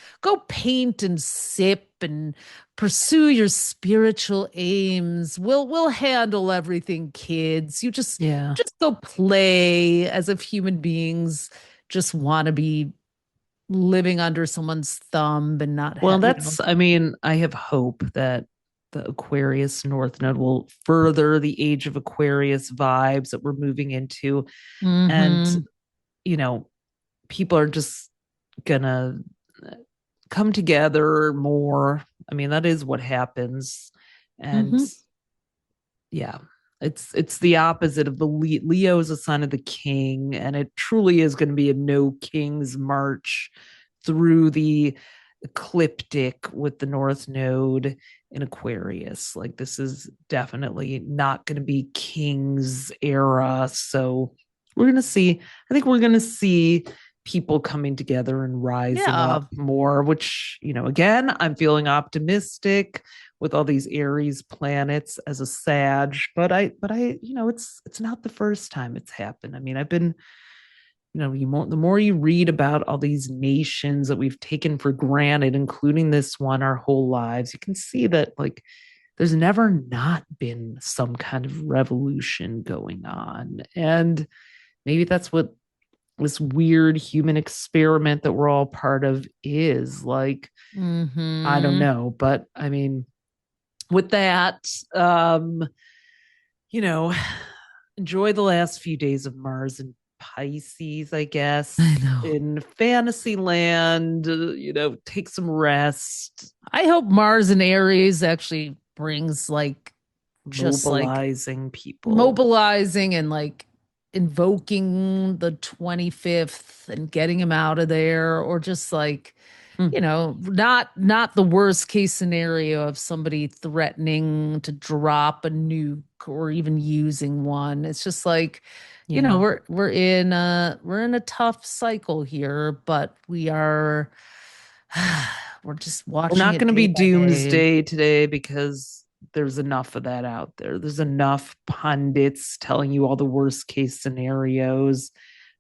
paint and sip and pursue your spiritual aims. We'll handle everything, kids. You just go play as if human beings just want to be living under someone's thumb and not. I mean, I have hope that the Aquarius North Node will further the age of Aquarius vibes that we're moving into. And, people are just gonna come together more. I mean, that is what happens. And it's the opposite of the Leo is a sign of the king, and it truly is going to be a no king's march through the ecliptic with the North Node in Aquarius. Like, this is definitely not going to be king's era. So I think we're going to see people coming together and rising Yeah. up more, which, again, I'm feeling optimistic with all these Aries planets as a Sag, but I, it's not the first time it's happened. I mean, I've been, the more you read about all these nations that we've taken for granted, including this one, our whole lives, you can see that like there's never not been some kind of revolution going on. And maybe that's what this weird human experiment that we're all part of is like. I don't know, but I mean, with that, enjoy the last few days of Mars and Pisces, I guess. I know. In fantasy land, take some rest. I hope Mars and Aries actually brings like just mobilizing people. Mobilizing and like invoking the 25th and getting him out of there, or just like not the worst case scenario of somebody threatening to drop a nuke or even using one. It's just like, we're in a tough cycle here, but we're just watching. We're not going to be doomsday day. today because there's enough of that out there. There's enough pundits telling you all the worst case scenarios.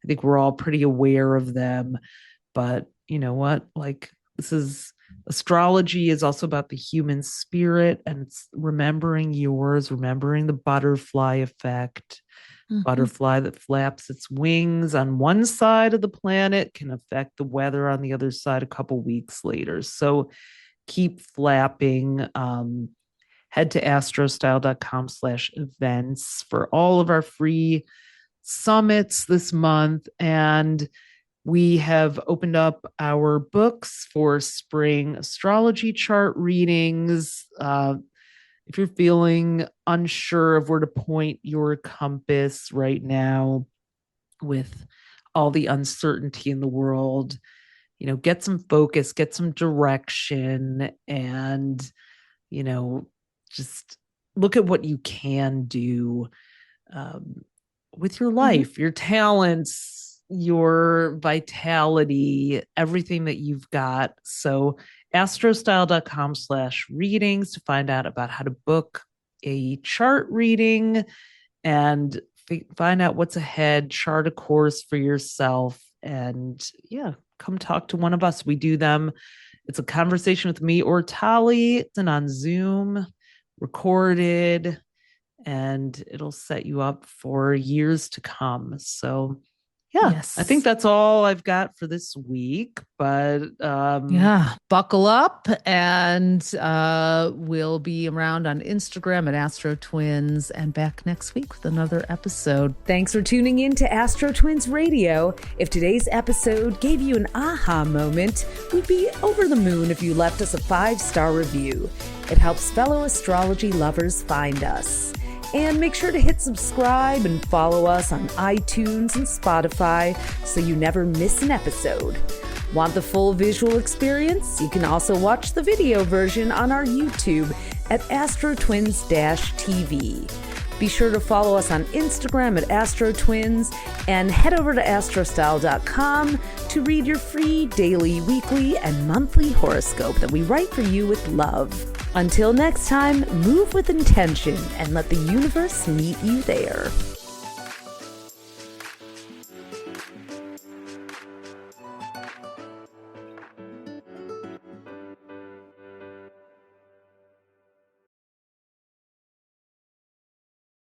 I think we're all pretty aware of them, but you know what? Like, astrology is also about the human spirit, and it's remembering the butterfly effect. Mm-hmm. Butterfly that flaps its wings on one side of the planet can affect the weather on the other side a couple weeks later. So keep flapping. Head to astrostyle.com/events for all of our free summits this month. And we have opened up our books for spring astrology chart readings. If you're feeling unsure of where to point your compass right now with all the uncertainty in the world, get some focus, get some direction, and, just look at what you can do with your life, your talents, your vitality, everything that you've got. So astrostyle.com/readings to find out about how to book a chart reading and find out what's ahead, chart a course for yourself, and come talk to one of us. We do them. It's a conversation with me or Tali. It's on Zoom, recorded, and it'll set you up for years to come. So yes. I think that's all I've got for this week, but buckle up, and we'll be around on Instagram at AstroTwins and back next week with another episode. Thanks for tuning in to AstroTwins Radio. If today's episode gave you an aha moment, we'd be over the moon if you left us a 5-star review. It helps fellow astrology lovers find us. And make sure to hit subscribe and follow us on iTunes and Spotify so you never miss an episode. Want the full visual experience? You can also watch the video version on our YouTube at AstroTwins-TV. Be sure to follow us on Instagram at AstroTwins and head over to astrostyle.com to read your free daily, weekly, and monthly horoscope that we write for you with love. Until next time, move with intention and let the universe meet you there.